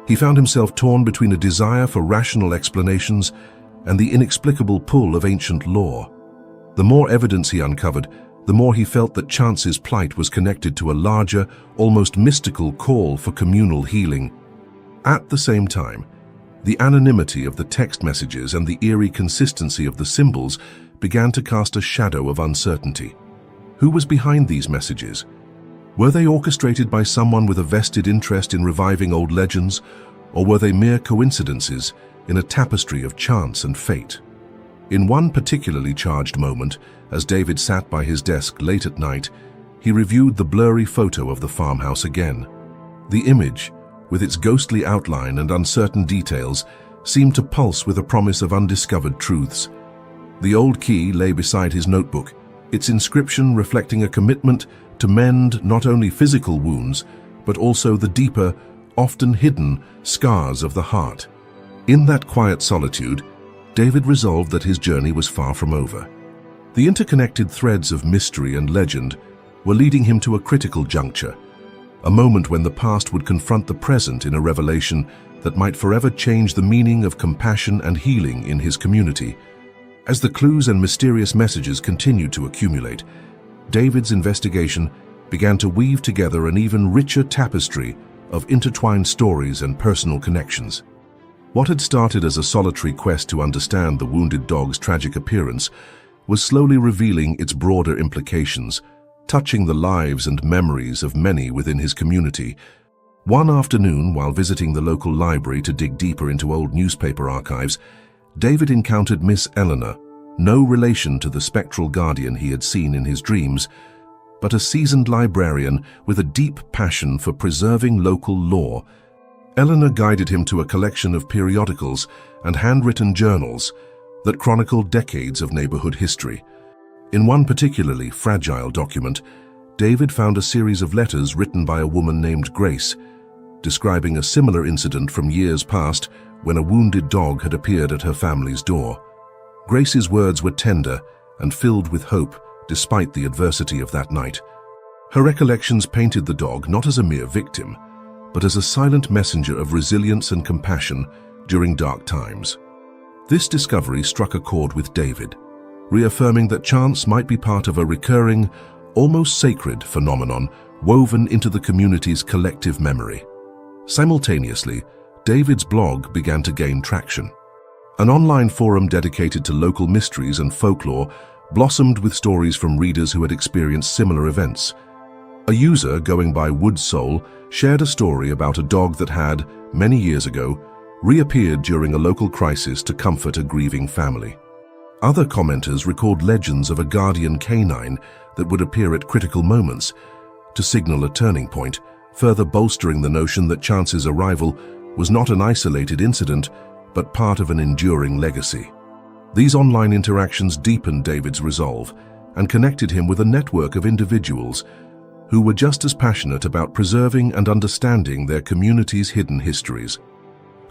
He found himself torn between a desire for rational explanations and the inexplicable pull of ancient lore. The more evidence he uncovered, the more he felt that Chance's plight was connected to a larger, almost mystical call for communal healing. At the same time, the anonymity of the text messages and the eerie consistency of the symbols began to cast a shadow of uncertainty. Who was behind these messages? Were they orchestrated by someone with a vested interest in reviving old legends, or were they mere coincidences in a tapestry of chance and fate? In one particularly charged moment, as David sat by his desk late at night, he reviewed the blurry photo of the farmhouse again. The image, with its ghostly outline and uncertain details, seemed to pulse with a promise of undiscovered truths. The old key lay beside his notebook, its inscription reflecting a commitment to mend not only physical wounds, but also the deeper, often hidden, scars of the heart. In that quiet solitude, David resolved that his journey was far from over. The interconnected threads of mystery and legend were leading him to a critical juncture, a moment when the past would confront the present in a revelation that might forever change the meaning of compassion and healing in his community. As the clues and mysterious messages continued to accumulate, David's investigation began to weave together an even richer tapestry of intertwined stories and personal connections. What had started as a solitary quest to understand the wounded dog's tragic appearance was slowly revealing its broader implications, touching the lives and memories of many within his community. One afternoon, while visiting the local library to dig deeper into old newspaper archives, David encountered Miss Eleanor, no relation to the spectral guardian he had seen in his dreams, but a seasoned librarian with a deep passion for preserving local lore. Eleanor guided him to a collection of periodicals and handwritten journals that chronicled decades of neighborhood history. In one particularly fragile document, David found a series of letters written by a woman named Grace, describing a similar incident from years past when a wounded dog had appeared at her family's door. Grace's words were tender and filled with hope despite the adversity of that night. Her recollections painted the dog not as a mere victim, but as a silent messenger of resilience and compassion during dark times. This discovery struck a chord with David, reaffirming that chance might be part of a recurring, almost sacred phenomenon woven into the community's collective memory. Simultaneously, David's blog began to gain traction. An online forum dedicated to local mysteries and folklore blossomed with stories from readers who had experienced similar events. A user going by Woodsoul shared a story about a dog that had, many years ago, reappeared during a local crisis to comfort a grieving family. Other commenters recalled legends of a guardian canine that would appear at critical moments to signal a turning point, further bolstering the notion that Chance's arrival was not an isolated incident, but part of an enduring legacy. These online interactions deepened David's resolve and connected him with a network of individuals who were just as passionate about preserving and understanding their community's hidden histories.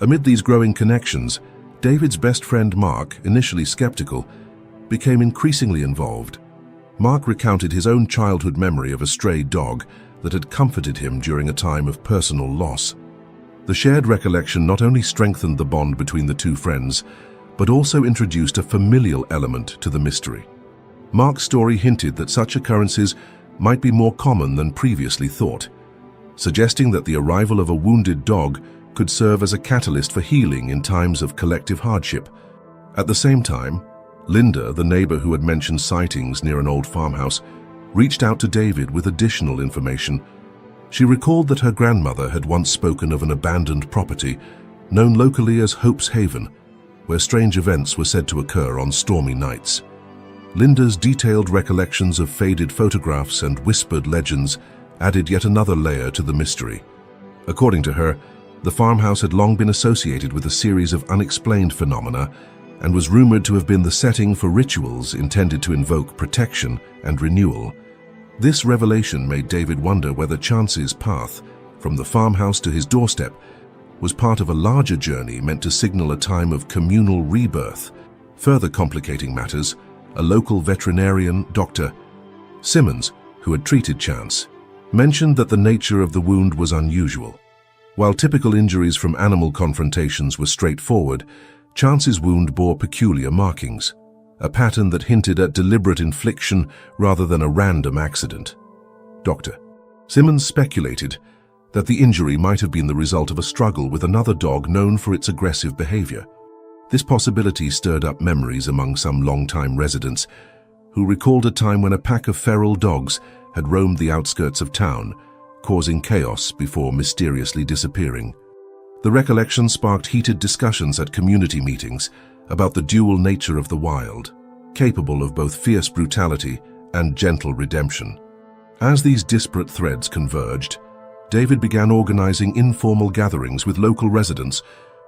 Amid these growing connections, David's best friend Mark, initially skeptical, became increasingly involved. Mark recounted his own childhood memory of a stray dog that had comforted him during a time of personal loss. The shared recollection not only strengthened the bond between the two friends, but also introduced a familial element to the mystery. Mark's story hinted that such occurrences might be more common than previously thought, suggesting that the arrival of a wounded dog could serve as a catalyst for healing in times of collective hardship. At the same time, Linda, the neighbor who had mentioned sightings near an old farmhouse, reached out to David with additional information. She recalled that her grandmother had once spoken of an abandoned property known locally as Hope's Haven, where strange events were said to occur on stormy nights. Linda's detailed recollections of faded photographs and whispered legends added yet another layer to the mystery. According to her, the farmhouse had long been associated with a series of unexplained phenomena and was rumored to have been the setting for rituals intended to invoke protection and renewal. This revelation made David wonder whether Chance's path, from the farmhouse to his doorstep, was part of a larger journey meant to signal a time of communal rebirth. Further complicating matters, a local veterinarian, Dr. Simmons, who had treated Chance, mentioned that the nature of the wound was unusual. While typical injuries from animal confrontations were straightforward, Chance's wound bore peculiar markings, a pattern that hinted at deliberate infliction rather than a random accident. Dr. Simmons speculated that the injury might have been the result of a struggle with another dog known for its aggressive behavior. This possibility stirred up memories among some longtime residents who recalled a time when a pack of feral dogs had roamed the outskirts of town, causing chaos before mysteriously disappearing. The recollection sparked heated discussions at community meetings about the dual nature of the wild, capable of both fierce brutality and gentle redemption. As these disparate threads converged, David began organizing informal gatherings with local residents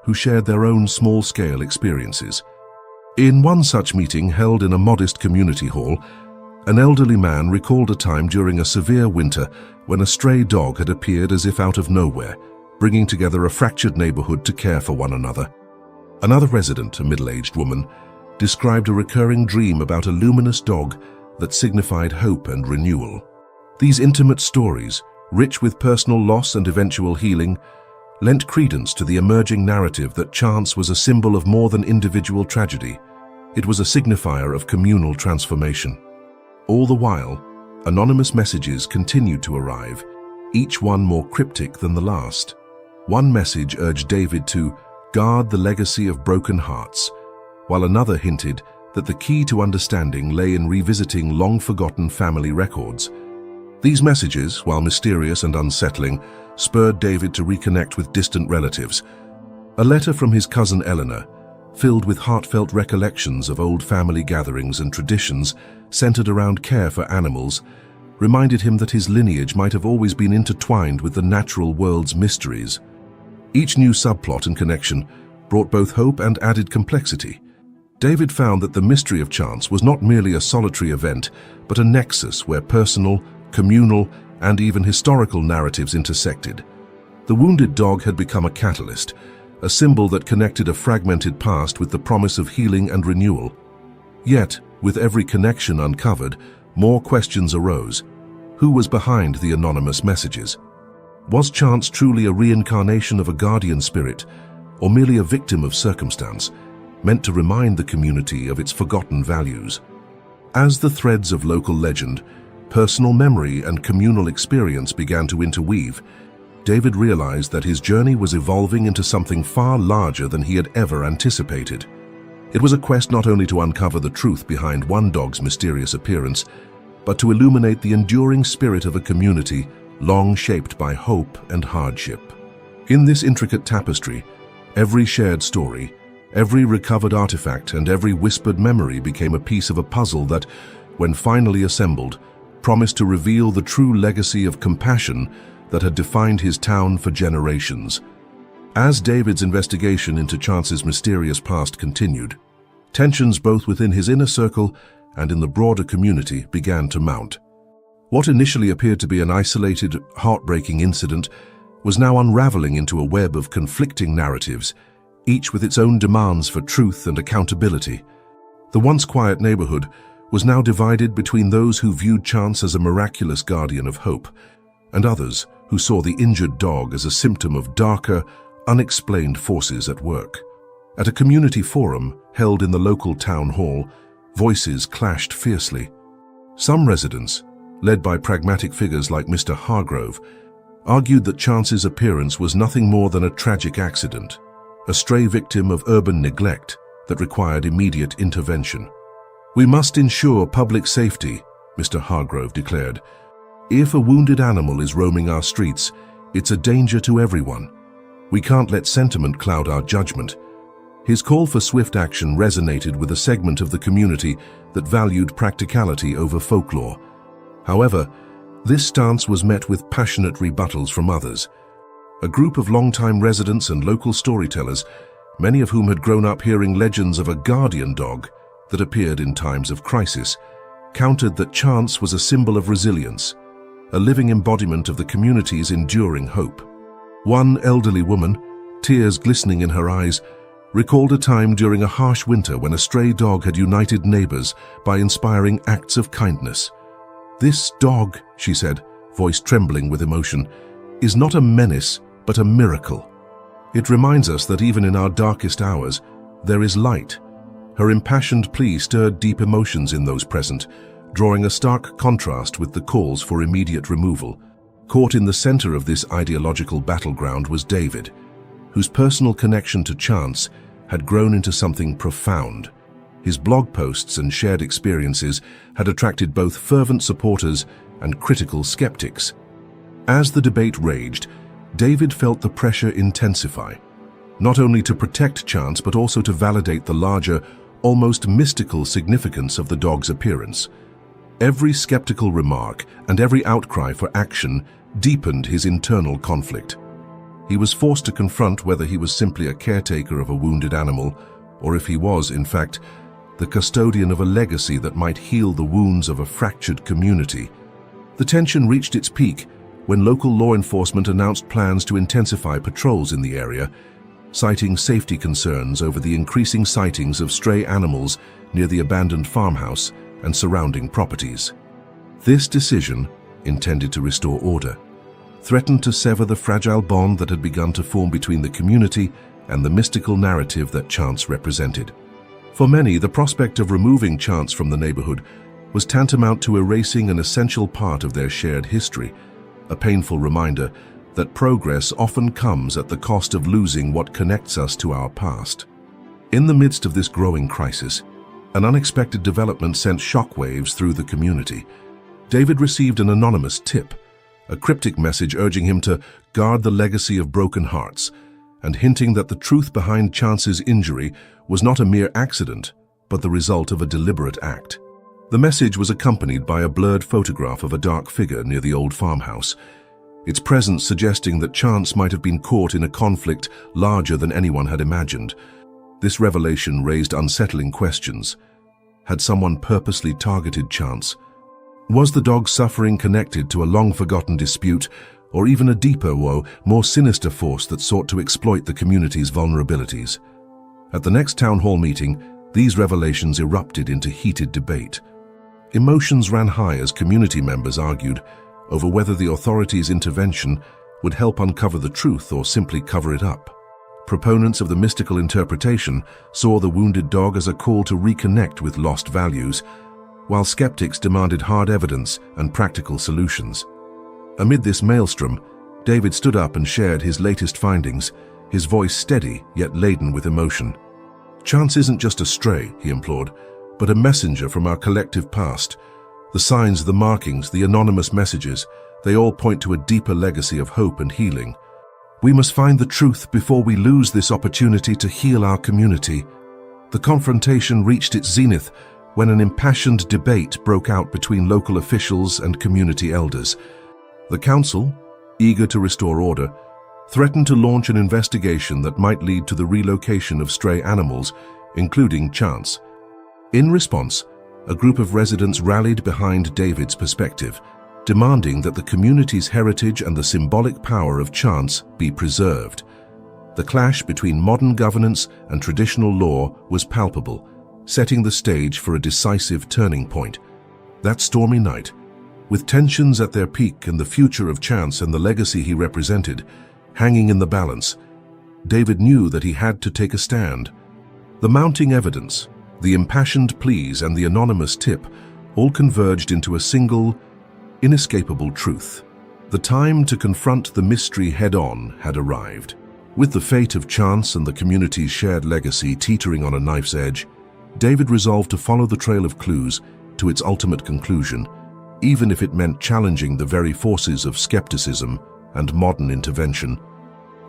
who shared their own small-scale experiences. In one such meeting held in a modest community hall, an elderly man recalled a time during a severe winter when a stray dog had appeared as if out of nowhere, bringing together a fractured neighborhood to care for one another. Another resident, a middle-aged woman, described a recurring dream about a luminous dog that signified hope and renewal. These intimate stories, rich with personal loss and eventual healing, lent credence to the emerging narrative that Chance was a symbol of more than individual tragedy. It was a signifier of communal transformation. All the while, anonymous messages continued to arrive, each one more cryptic than the last. One message urged David to guard the legacy of broken hearts, while another hinted that the key to understanding lay in revisiting long-forgotten family records. These messages, while mysterious and unsettling, spurred David to reconnect with distant relatives. A letter from his cousin Eleanor, filled with heartfelt recollections of old family gatherings and traditions centered around care for animals, reminded him that his lineage might have always been intertwined with the natural world's mysteries. Each new subplot and connection brought both hope and added complexity. David found that the mystery of Chance was not merely a solitary event, but a nexus where personal, communal, and even historical narratives intersected. The wounded dog had become a catalyst, a symbol that connected a fragmented past with the promise of healing and renewal. Yet, with every connection uncovered, more questions arose. Who was behind the anonymous messages? Was Chance truly a reincarnation of a guardian spirit, or merely a victim of circumstance? meant to remind the community of its forgotten values. As the threads of local legend, personal memory, and communal experience began to interweave, David realized that his journey was evolving into something far larger than he had ever anticipated. It was a quest not only to uncover the truth behind one dog's mysterious appearance, but to illuminate the enduring spirit of a community long shaped by hope and hardship. In this intricate tapestry, every shared story, every recovered artifact, and every whispered memory became a piece of a puzzle that, when finally assembled, promised to reveal the true legacy of compassion that had defined his town for generations. As David's investigation into Chance's mysterious past continued, tensions both within his inner circle and in the broader community began to mount. What initially appeared to be an isolated, heartbreaking incident was now unraveling into a web of conflicting narratives, each with its own demands for truth and accountability. The once quiet neighborhood was now divided between those who viewed Chance as a miraculous guardian of hope, and others who saw the injured dog as a symptom of darker, unexplained forces at work. At a community forum held in the local town hall, voices clashed fiercely. Some residents, led by pragmatic figures like Mr. Hargrove, argued that Chance's appearance was nothing more than a tragic accident, a stray victim of urban neglect that required immediate intervention. "We must ensure public safety," Mr. Hargrove declared. "If a wounded animal is roaming our streets, it's a danger to everyone. We can't let sentiment cloud our judgment." His call for swift action resonated with a segment of the community that valued practicality over folklore. However, this stance was met with passionate rebuttals from others. A group of longtime residents and local storytellers, many of whom had grown up hearing legends of a guardian dog that appeared in times of crisis, countered that Chance was a symbol of resilience, a living embodiment of the community's enduring hope. One elderly woman, tears glistening in her eyes, recalled a time during a harsh winter when a stray dog had united neighbors by inspiring acts of kindness. "This dog," she said, voice trembling with emotion, "is not a menace, but a miracle. It reminds us that even in our darkest hours, there is light." Her impassioned plea stirred deep emotions in those present, drawing a stark contrast with the calls for immediate removal. Caught in the center of this ideological battleground was David, whose personal connection to Chance had grown into something profound. His blog posts and shared experiences had attracted both fervent supporters and critical skeptics. As the debate raged, David felt the pressure intensify, not only to protect Chance but also to validate the larger, almost mystical significance of the dog's appearance. Every skeptical remark and every outcry for action deepened his internal conflict. He was forced to confront whether he was simply a caretaker of a wounded animal, or if he was, in fact, the custodian of a legacy that might heal the wounds of a fractured community. The tension reached its peak when local law enforcement announced plans to intensify patrols in the area, citing safety concerns over the increasing sightings of stray animals near the abandoned farmhouse and surrounding properties. This decision, intended to restore order, threatened to sever the fragile bond that had begun to form between the community and the mystical narrative that Chance represented. For many, the prospect of removing Chance from the neighborhood was tantamount to erasing an essential part of their shared history, a painful reminder that progress often comes at the cost of losing what connects us to our past. In the midst of this growing crisis, an unexpected development sent shockwaves through the community. David received an anonymous tip, a cryptic message urging him to guard the legacy of broken hearts, and hinting that the truth behind Chance's injury was not a mere accident, but the result of a deliberate act. The message was accompanied by a blurred photograph of a dark figure near the old farmhouse, its presence suggesting that Chance might have been caught in a conflict larger than anyone had imagined. This revelation raised unsettling questions. Had someone purposely targeted Chance? Was the dog's suffering connected to a long-forgotten dispute, or even a deeper more sinister force that sought to exploit the community's vulnerabilities? At the next town hall meeting, these revelations erupted into heated debate. Emotions ran high as community members argued over whether the authorities' intervention would help uncover the truth or simply cover it up. Proponents of the mystical interpretation saw the wounded dog as a call to reconnect with lost values, while skeptics demanded hard evidence and practical solutions. Amid this maelstrom, David stood up and shared his latest findings, his voice steady yet laden with emotion. "Chance isn't just a stray," he implored, "but a messenger from our collective past. The signs, the markings, the anonymous messages, they all point to a deeper legacy of hope and healing. We must find the truth before we lose this opportunity to heal our community." The confrontation reached its zenith when an impassioned debate broke out between local officials and community elders. The council, eager to restore order, threatened to launch an investigation that might lead to the relocation of stray animals, including Chance. In response, a group of residents rallied behind David's perspective, demanding that the community's heritage and the symbolic power of Chance be preserved. The clash between modern governance and traditional law was palpable, setting the stage for a decisive turning point. That stormy night, with tensions at their peak and the future of Chance and the legacy he represented hanging in the balance, David knew that he had to take a stand. The mounting evidence, the impassioned pleas, and the anonymous tip all converged into a single, inescapable truth. The time to confront the mystery head-on had arrived. With the fate of Chance and the community's shared legacy teetering on a knife's edge, David resolved to follow the trail of clues to its ultimate conclusion, even if it meant challenging the very forces of skepticism and modern intervention.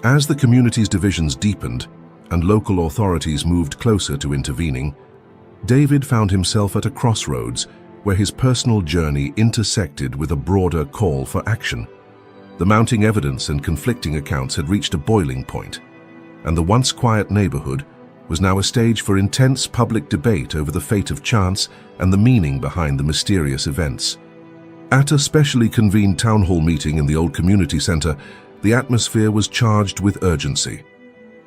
As the community's divisions deepened and local authorities moved closer to intervening, David found himself at a crossroads where his personal journey intersected with a broader call for action. The mounting evidence and conflicting accounts had reached a boiling point, and the once quiet neighborhood was now a stage for intense public debate over the fate of Chance and the meaning behind the mysterious events. At a specially convened town hall meeting in the old community center, the atmosphere was charged with urgency.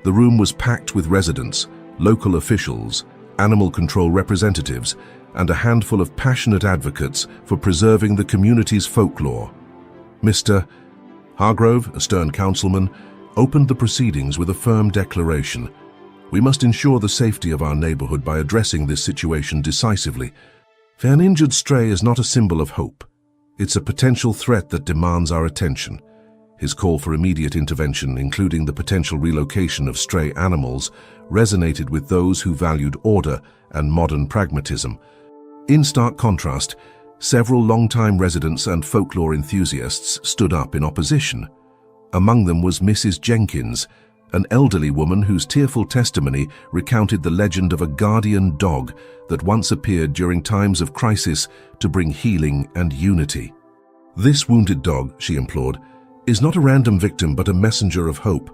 The room was packed with residents, local officials, animal control representatives, and a handful of passionate advocates for preserving the community's folklore. Mr. Hargrove, a stern councilman, opened the proceedings with a firm declaration. "We must ensure the safety of our neighborhood by addressing this situation decisively. An injured stray is not a symbol of hope. It's a potential threat that demands our attention." His call for immediate intervention, including the potential relocation of stray animals, resonated with those who valued order and modern pragmatism. In stark contrast, several longtime residents and folklore enthusiasts stood up in opposition. Among them was Mrs. Jenkins, an elderly woman whose tearful testimony recounted the legend of a guardian dog that once appeared during times of crisis to bring healing and unity. "This wounded dog," she implored, "is not a random victim but a messenger of hope.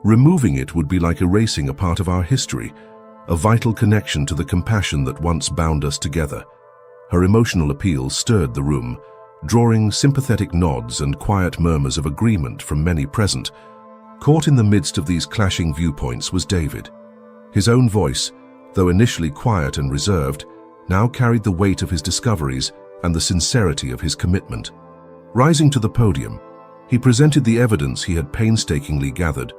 Removing it would be like erasing a part of our history, a vital connection to the compassion that once bound us together." Her emotional appeal stirred the room, drawing sympathetic nods and quiet murmurs of agreement from many present. Caught in the midst of these clashing viewpoints was David. His own voice, though initially quiet and reserved, now carried the weight of his discoveries and the sincerity of his commitment. Rising to the podium, he presented the evidence he had painstakingly gathered: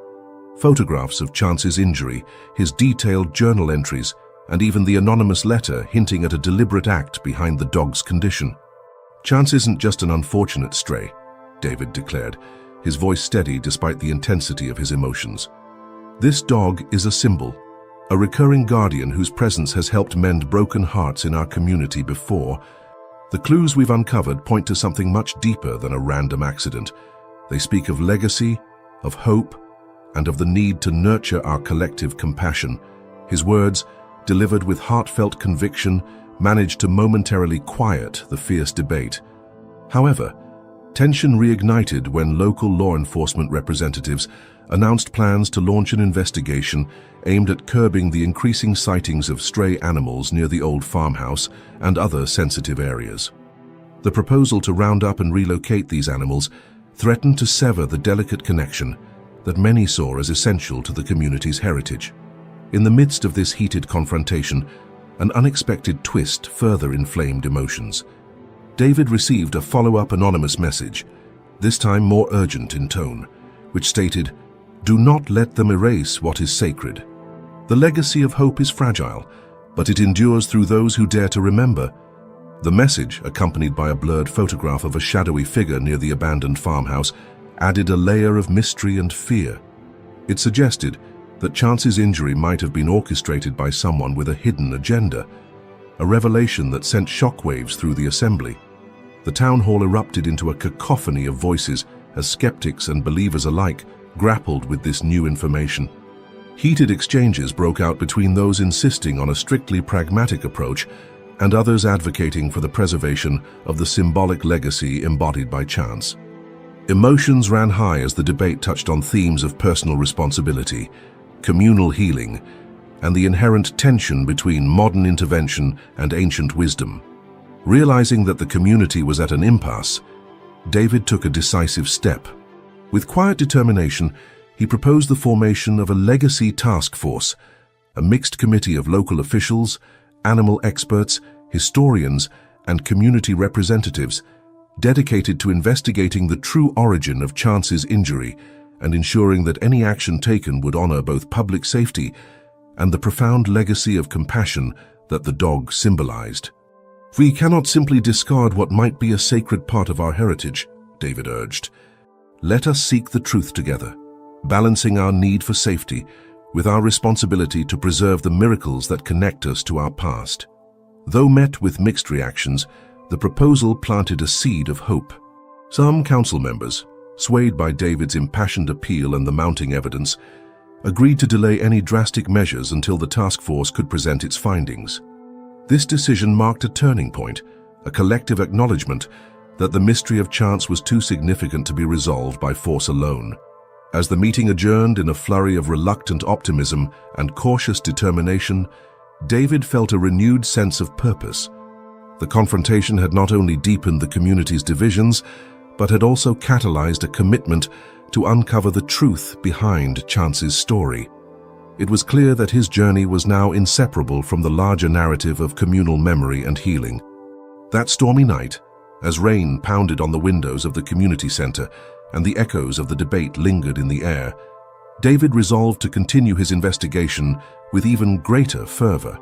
photographs of Chance's injury, his detailed journal entries, and even the anonymous letter hinting at a deliberate act behind the dog's condition. "Chance isn't just an unfortunate stray," David declared, his voice steady despite the intensity of his emotions. "This dog is a symbol, a recurring guardian whose presence has helped mend broken hearts in our community before. The clues we've uncovered point to something much deeper than a random accident. They speak of legacy, of hope, and of the need to nurture our collective compassion." His words, delivered with heartfelt conviction, managed to momentarily quiet the fierce debate. However, tension reignited when local law enforcement representatives announced plans to launch an investigation aimed at curbing the increasing sightings of stray animals near the old farmhouse and other sensitive areas. The proposal to round up and relocate these animals threatened to sever the delicate connection that many saw as essential to the community's heritage. In the midst of this heated confrontation, an unexpected twist further inflamed emotions. David received a follow-up anonymous message, this time more urgent in tone, which stated, Do not let them erase what is sacred. The legacy of hope is fragile, but it endures through those who dare to remember. The message, accompanied by a blurred photograph of a shadowy figure near the abandoned farmhouse, added a layer of mystery and fear. It suggested that Chance's injury might have been orchestrated by someone with a hidden agenda, a revelation that sent shockwaves through the assembly. The town hall erupted into a cacophony of voices as skeptics and believers alike grappled with this new information. Heated exchanges broke out between those insisting on a strictly pragmatic approach and others advocating for the preservation of the symbolic legacy embodied by Chance. Emotions ran high as the debate touched on themes of personal responsibility, communal healing, and the inherent tension between modern intervention and ancient wisdom. Realizing that the community was at an impasse, David took a decisive step. With quiet determination, he proposed the formation of a legacy task force, a mixed committee of local officials, animal experts, historians, and community representatives dedicated to investigating the true origin of Chance's injury and ensuring that any action taken would honor both public safety and the profound legacy of compassion that the dog symbolized. We cannot simply discard what might be a sacred part of our heritage, David urged. Let us seek the truth together, balancing our need for safety with our responsibility to preserve the miracles that connect us to our past. Though met with mixed reactions, the proposal planted a seed of hope. Some council members, swayed by David's impassioned appeal and the mounting evidence, agreed to delay any drastic measures until the task force could present its findings. This decision marked a turning point, a collective acknowledgement that the mystery of Chance was too significant to be resolved by force alone. As the meeting adjourned in a flurry of reluctant optimism and cautious determination, David felt a renewed sense of purpose. The confrontation had not only deepened the community's divisions, but had also catalyzed a commitment to uncover the truth behind Chance's story. It was clear that his journey was now inseparable from the larger narrative of communal memory and healing. That stormy night, as rain pounded on the windows of the community center and the echoes of the debate lingered in the air, David resolved to continue his investigation with even greater fervor.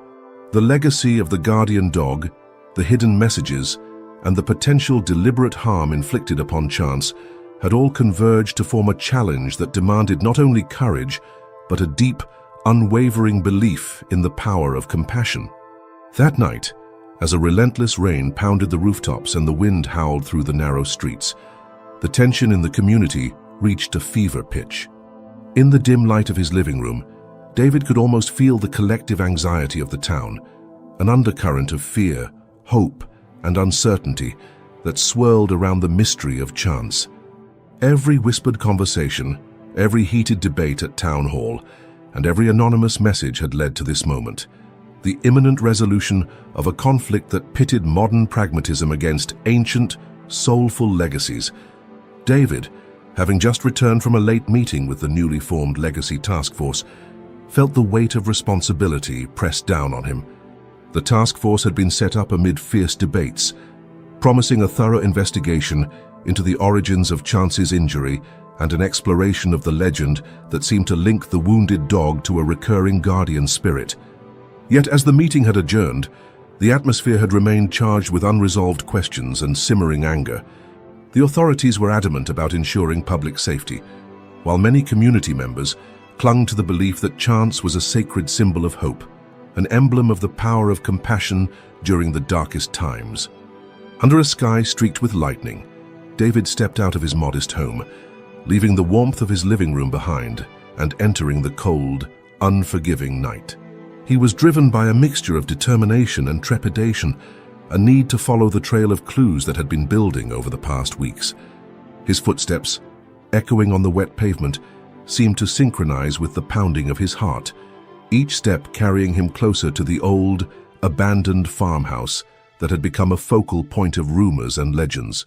The legacy of the guardian dog, the hidden messages, and the potential deliberate harm inflicted upon Chance had all converged to form a challenge that demanded not only courage, but a deep, unwavering belief in the power of compassion. That night, as a relentless rain pounded the rooftops and the wind howled through the narrow streets, the tension in the community reached a fever pitch. In the dim light of his living room, David could almost feel the collective anxiety of the town, an undercurrent of fear, hope, and uncertainty that swirled around the mystery of Chance. Every whispered conversation, every heated debate at town hall, and every anonymous message had led to this moment, the imminent resolution of a conflict that pitted modern pragmatism against ancient, soulful legacies. David, having just returned from a late meeting with the newly formed Legacy Task Force, felt the weight of responsibility pressed down on him. The task force had been set up amid fierce debates, promising a thorough investigation into the origins of Chance's injury and an exploration of the legend that seemed to link the wounded dog to a recurring guardian spirit. Yet as the meeting had adjourned, the atmosphere had remained charged with unresolved questions and simmering anger. The authorities were adamant about ensuring public safety, while many community members clung to the belief that Chance was a sacred symbol of hope, an emblem of the power of compassion during the darkest times. Under a sky streaked with lightning, David stepped out of his modest home, leaving the warmth of his living room behind and entering the cold, unforgiving night. He was driven by a mixture of determination and trepidation, a need to follow the trail of clues that had been building over the past weeks. His footsteps, echoing on the wet pavement, seemed to synchronize with the pounding of his heart, each step carrying him closer to the old, abandoned farmhouse that had become a focal point of rumors and legends.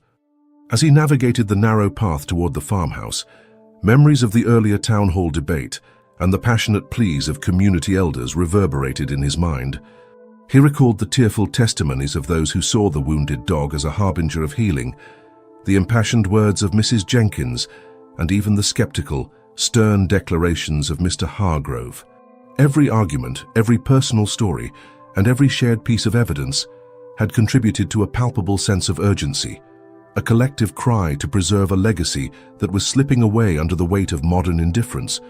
As he navigated the narrow path toward the farmhouse, memories of the earlier town hall debate and the passionate pleas of community elders reverberated in his mind. He recalled the tearful testimonies of those who saw the wounded dog as a harbinger of healing, the impassioned words of Mrs. Jenkins, and even the skeptical stern declarations of Mr. Hargrove. Every argument, every personal story, and every shared piece of evidence had contributed to a palpable sense of urgency, a collective cry to preserve a legacy that was slipping away under the weight of modern indifference.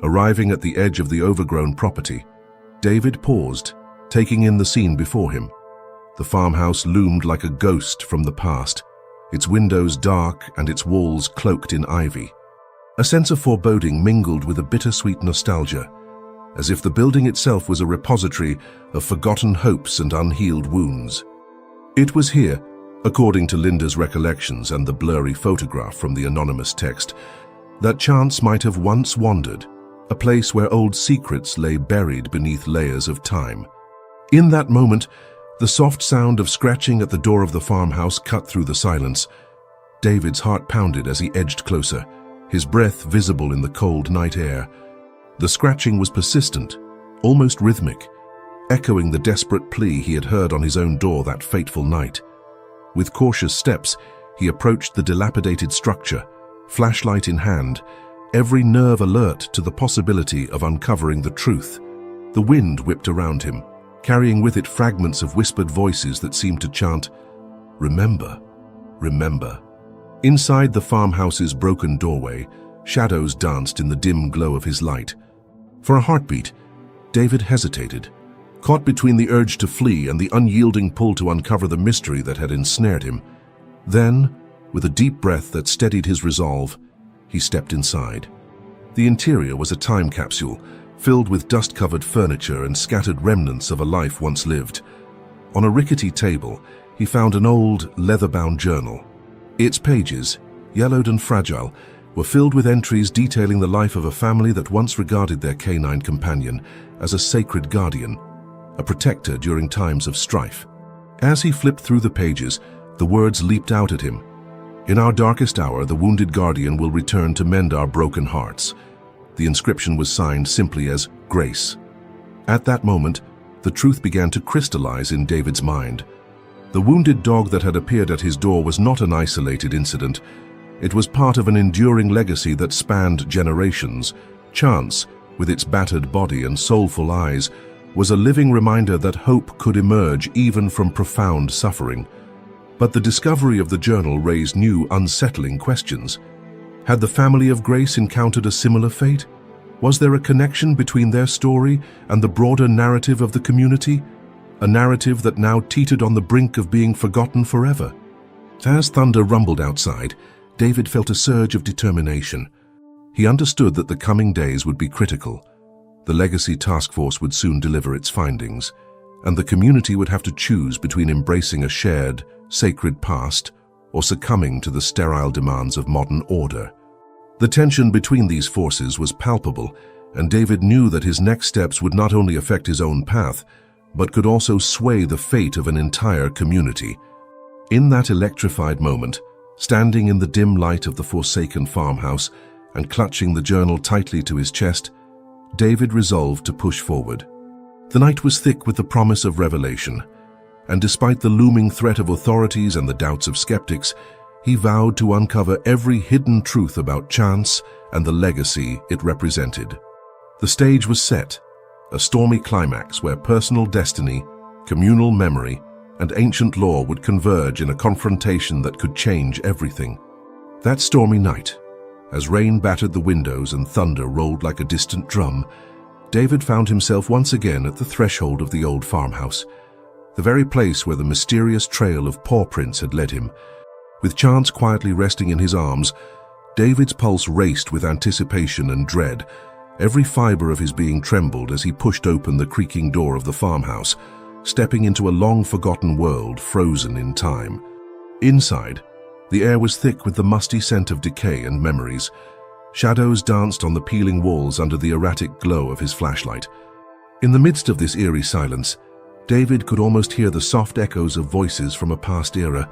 Arriving at the edge of the overgrown property, David paused, taking in the scene before him. The farmhouse loomed like a ghost from the past, its windows dark and its walls cloaked in ivy. A sense of foreboding mingled with a bittersweet nostalgia, as if the building itself was a repository of forgotten hopes and unhealed wounds. It was here, according to Linda's recollections and the blurry photograph from the anonymous text, that Chance might have once wandered, a place where old secrets lay buried beneath layers of time. In that moment, the soft sound of scratching at the door of the farmhouse cut through the silence. David's heart pounded as he edged closer, his breath visible in the cold night air. The scratching was persistent, almost rhythmic, echoing the desperate plea he had heard on his own door that fateful night. With cautious steps, he approached the dilapidated structure, flashlight in hand, every nerve alert to the possibility of uncovering the truth. The wind whipped around him, carrying with it fragments of whispered voices that seemed to chant, "Remember, remember." Inside the farmhouse's broken doorway, shadows danced in the dim glow of his light. For a heartbeat, David hesitated, caught between the urge to flee and the unyielding pull to uncover the mystery that had ensnared him. Then, with a deep breath that steadied his resolve, he stepped inside. The interior was a time capsule, filled with dust-covered furniture and scattered remnants of a life once lived. On a rickety table, he found an old, leather-bound journal. Its pages, yellowed and fragile, were filled with entries detailing the life of a family that once regarded their canine companion as a sacred guardian, a protector during times of strife. As he flipped through the pages, the words leaped out at him. "In our darkest hour, the wounded guardian will return to mend our broken hearts." The inscription was signed simply as Grace. At that moment, the truth began to crystallize in David's mind. The wounded dog that had appeared at his door was not an isolated incident. It was part of an enduring legacy that spanned generations. Chance, with its battered body and soulful eyes, was a living reminder that hope could emerge even from profound suffering. But the discovery of the journal raised new, unsettling questions. Had the family of Grace encountered a similar fate? Was there a connection between their story and the broader narrative of the community? A narrative that now teetered on the brink of being forgotten forever. As thunder rumbled outside, David felt a surge of determination. He understood that the coming days would be critical. The Legacy Task Force would soon deliver its findings, and the community would have to choose between embracing a shared, sacred past or succumbing to the sterile demands of modern order. The tension between these forces was palpable, and David knew that his next steps would not only affect his own path, but could also sway the fate of an entire community. In that electrified moment, standing in the dim light of the forsaken farmhouse and clutching the journal tightly to his chest, David resolved to push forward. The night was thick with the promise of revelation, and despite the looming threat of authorities and the doubts of skeptics, he vowed to uncover every hidden truth about Chance and the legacy it represented. The stage was set, a stormy climax where personal destiny, communal memory, and ancient lore would converge in a confrontation that could change everything. That stormy night, as rain battered the windows and thunder rolled like a distant drum, David found himself once again at the threshold of the old farmhouse, the very place where the mysterious trail of paw prints had led him. With Chance quietly resting in his arms, David's pulse raced with anticipation and dread. Every fiber of his being trembled as he pushed open the creaking door of the farmhouse, stepping into a long-forgotten world frozen in time. Inside, the air was thick with the musty scent of decay and memories. Shadows danced on the peeling walls under the erratic glow of his flashlight. In the midst of this eerie silence, David could almost hear the soft echoes of voices from a past era,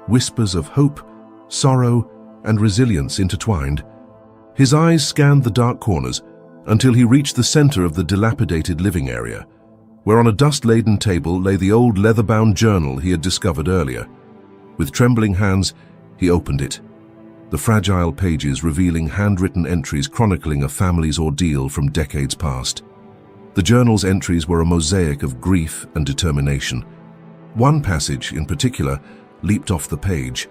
whispers of hope, sorrow, and resilience intertwined. His eyes scanned the dark corners until he reached the center of the dilapidated living area, where on a dust-laden table lay the old leather-bound journal he had discovered earlier. With trembling hands, he opened it. the fragile pages revealing handwritten entries chronicling a family's ordeal from decades past. The journal's entries were a mosaic of grief and determination. One passage, in particular, leaped off the page.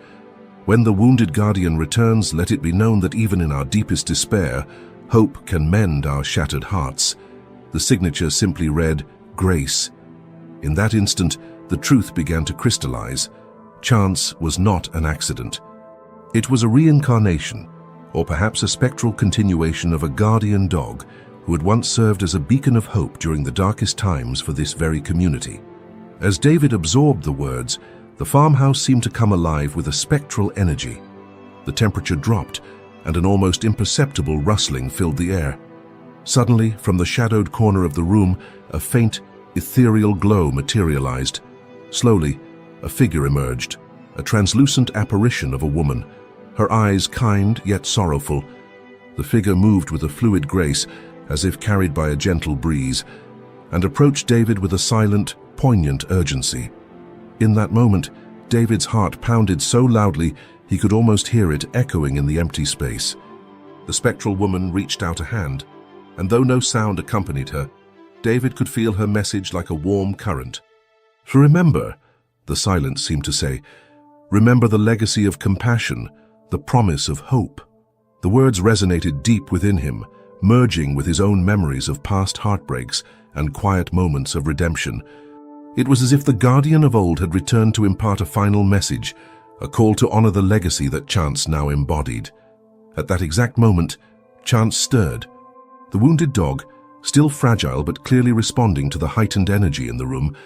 "When the wounded guardian returns, let it be known that even in our deepest despair, hope can mend our shattered hearts." The signature simply read, "Grace." In that instant, the truth began to crystallize. Chance was not an accident. It was a reincarnation, or perhaps a spectral continuation of a guardian dog who had once served as a beacon of hope during the darkest times for this very community. As David absorbed the words, the farmhouse seemed to come alive with a spectral energy. The temperature dropped, and an almost imperceptible rustling filled the air. Suddenly, from the shadowed corner of the room, a faint, ethereal glow materialized. Slowly, a figure emerged, a translucent apparition of a woman, her eyes kind yet sorrowful. The figure moved with a fluid grace, as if carried by a gentle breeze, and approached David with a silent, poignant urgency. In that moment, David's heart pounded so loudly he could almost hear it echoing in the empty space. The spectral woman reached out a hand, and though no sound accompanied her, David could feel her message like a warm current. "Remember," the silence seemed to say, "remember the legacy of compassion, the promise of hope." The words resonated deep within him, merging with his own memories of past heartbreaks and quiet moments of redemption. It was as if the guardian of old had returned to impart a final message, a call to honor the legacy that Chance now embodied. At that exact moment, Chance stirred. The wounded dog, still fragile but clearly responding to the heightened energy in the room,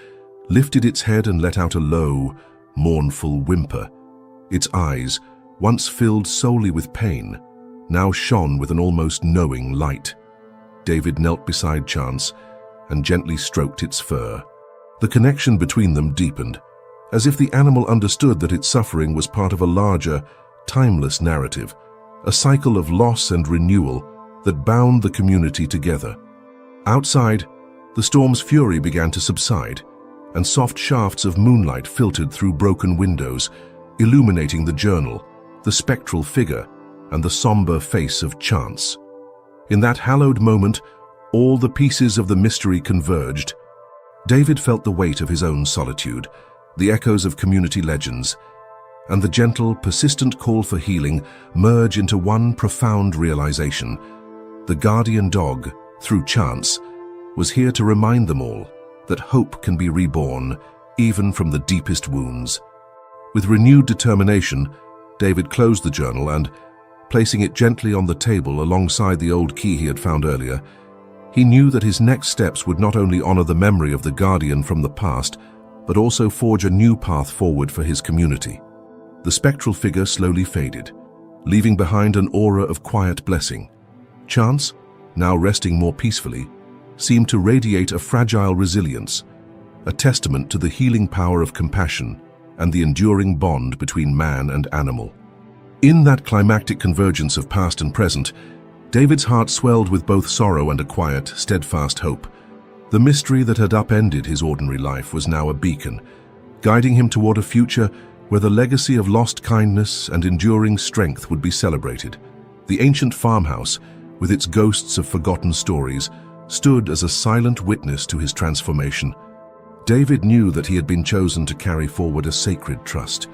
lifted its head and let out a low, mournful whimper. Its eyes, once filled solely with pain, now shone with an almost knowing light. David knelt beside Chance and gently stroked its fur. The connection between them deepened, as if the animal understood that its suffering was part of a larger, timeless narrative, a cycle of loss and renewal that bound the community together. Outside, the storm's fury began to subside, and soft shafts of moonlight filtered through broken windows, illuminating the journal, the spectral figure, and the somber face of Chance. In that hallowed moment, all the pieces of the mystery converged. David felt the weight of his own solitude, the echoes of community legends, and the gentle, persistent call for healing merge into one profound realization. The guardian dog, through Chance, was here to remind them all that hope can be reborn, even from the deepest wounds. With renewed determination, David closed the journal and, placing it gently on the table alongside the old key he had found earlier, he knew that his next steps would not only honor the memory of the guardian from the past, but also forge a new path forward for his community. The spectral figure slowly faded, leaving behind an aura of quiet blessing. Chance, now resting more peacefully, seemed to radiate a fragile resilience, a testament to the healing power of compassion and the enduring bond between man and animal. In that climactic convergence of past and present, David's heart swelled with both sorrow and a quiet, steadfast hope. The mystery that had upended his ordinary life was now a beacon, guiding him toward a future where the legacy of lost kindness and enduring strength would be celebrated. The ancient farmhouse, with its ghosts of forgotten stories, stood as a silent witness to his transformation. David knew that he had been chosen to carry forward a sacred trust,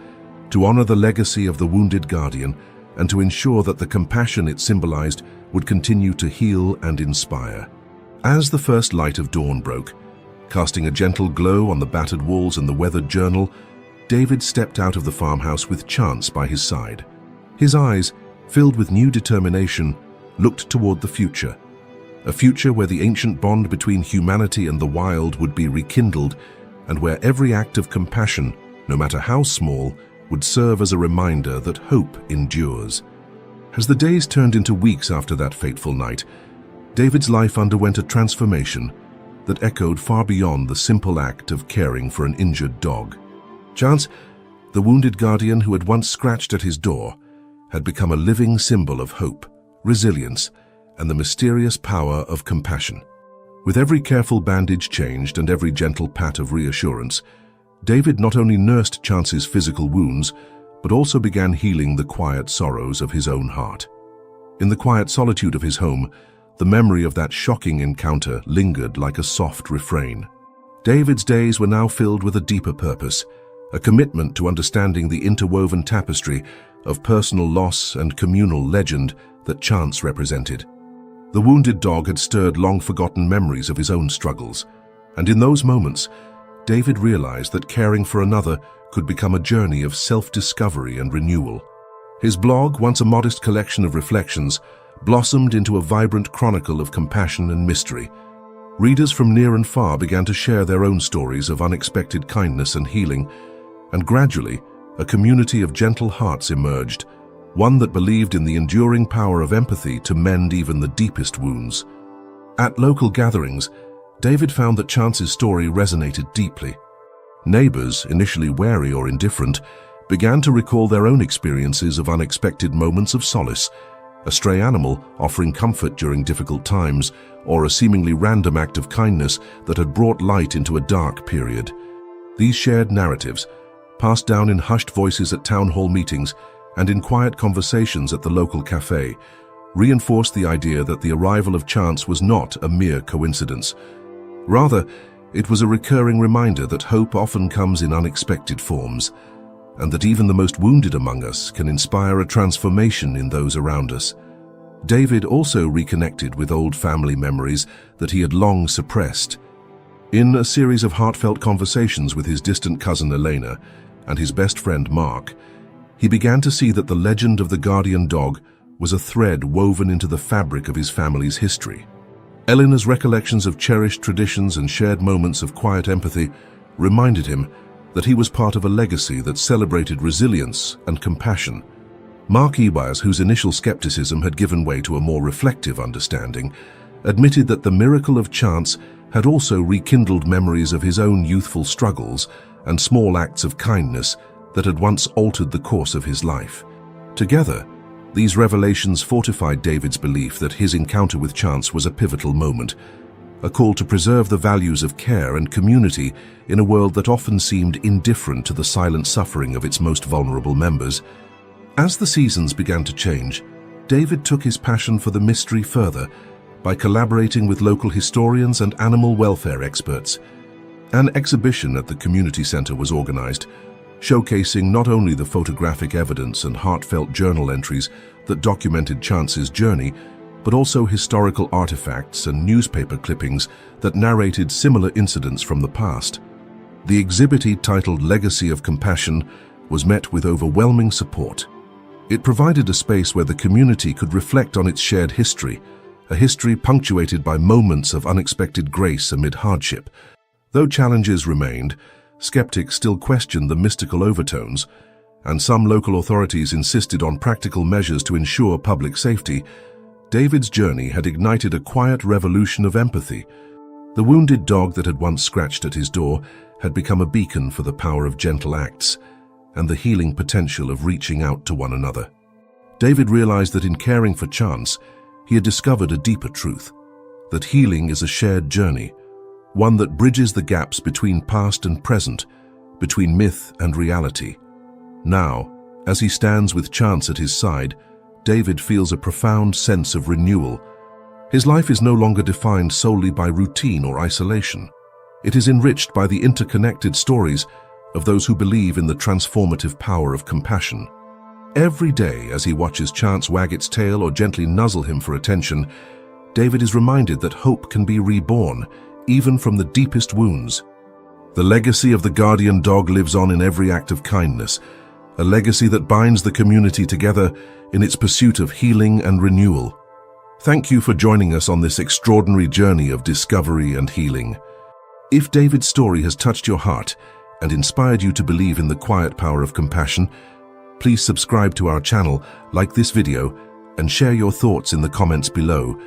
to honor the legacy of the wounded guardian, and to ensure that the compassion it symbolized would continue to heal and inspire. As the first light of dawn broke, casting a gentle glow on the battered walls and the weathered journal, David stepped out of the farmhouse with Chance by his side. His eyes, filled with new determination, looked toward the future, a future where the ancient bond between humanity and the wild would be rekindled, and where every act of compassion, no matter how small, would serve as a reminder that hope endures. As the days turned into weeks after that fateful night, David's life underwent a transformation that echoed far beyond the simple act of caring for an injured dog. Chance, the wounded guardian who had once scratched at his door, had become a living symbol of hope, resilience, and the mysterious power of compassion. With every careful bandage changed and every gentle pat of reassurance, David not only nursed Chance's physical wounds, but also began healing the quiet sorrows of his own heart. In the quiet solitude of his home, the memory of that shocking encounter lingered like a soft refrain. David's days were now filled with a deeper purpose, a commitment to understanding the interwoven tapestry of personal loss and communal legend that chance represented. The wounded dog had stirred long-forgotten memories of his own struggles, and in those moments, David realized that caring for another could become a journey of self-discovery and renewal. His blog, once a modest collection of reflections, blossomed into a vibrant chronicle of compassion and mystery. Readers from near and far began to share their own stories of unexpected kindness and healing, and gradually, a community of gentle hearts emerged, one that believed in the enduring power of empathy to mend even the deepest wounds. At local gatherings, David found that Chance's story resonated deeply. Neighbors, initially wary or indifferent, began to recall their own experiences of unexpected moments of solace, a stray animal offering comfort during difficult times, or a seemingly random act of kindness that had brought light into a dark period. These shared narratives, passed down in hushed voices at town hall meetings and in quiet conversations at the local cafe, reinforced the idea that the arrival of Chance was not a mere coincidence. Rather, it was a recurring reminder that hope often comes in unexpected forms, and that even the most wounded among us can inspire a transformation in those around us. David also reconnected with old family memories that he had long suppressed. In a series of heartfelt conversations with his distant cousin Elena and his best friend Mark, he began to see that the legend of the guardian dog was a thread woven into the fabric of his family's history. Elena's recollections of cherished traditions and shared moments of quiet empathy reminded him that he was part of a legacy that celebrated resilience and compassion. Mark Ebers, whose initial skepticism had given way to a more reflective understanding, admitted that the miracle of Chance had also rekindled memories of his own youthful struggles and small acts of kindness that had once altered the course of his life. Together, these revelations fortified David's belief that his encounter with Chance was a pivotal moment, a call to preserve the values of care and community in a world that often seemed indifferent to the silent suffering of its most vulnerable members. As the seasons began to change, David took his passion for the mystery further by collaborating with local historians and animal welfare experts. An exhibition at the community center was organized, showcasing not only the photographic evidence and heartfelt journal entries that documented Chance's journey, but also historical artifacts and newspaper clippings that narrated similar incidents from the past. The exhibit, titled Legacy of Compassion, was met with overwhelming support. It provided a space where the community could reflect on its shared history, a history punctuated by moments of unexpected grace amid hardship. Though challenges remained, skeptics still questioned the mystical overtones, and some local authorities insisted on practical measures to ensure public safety. David's journey had ignited a quiet revolution of empathy. The wounded dog that had once scratched at his door had become a beacon for the power of gentle acts and the healing potential of reaching out to one another. David realized that in caring for Chance, he had discovered a deeper truth, that healing is a shared journey, one that bridges the gaps between past and present, between myth and reality. Now, as he stands with Chance at his side, David feels a profound sense of renewal. His life is no longer defined solely by routine or isolation. It is enriched by the interconnected stories of those who believe in the transformative power of compassion. Every day, as he watches Chance wag its tail or gently nuzzle him for attention, David is reminded that hope can be reborn, even from the deepest wounds. The legacy of the guardian dog lives on in every act of kindness, a legacy that binds the community together in its pursuit of healing and renewal. Thank you for joining us on this extraordinary journey of discovery and healing. If David's story has touched your heart and inspired you to believe in the quiet power of compassion, please subscribe to our channel, like this video, and share your thoughts in the comments below.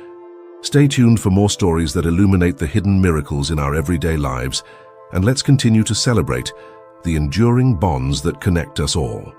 Stay tuned for more stories that illuminate the hidden miracles in our everyday lives, and let's continue to celebrate the enduring bonds that connect us all.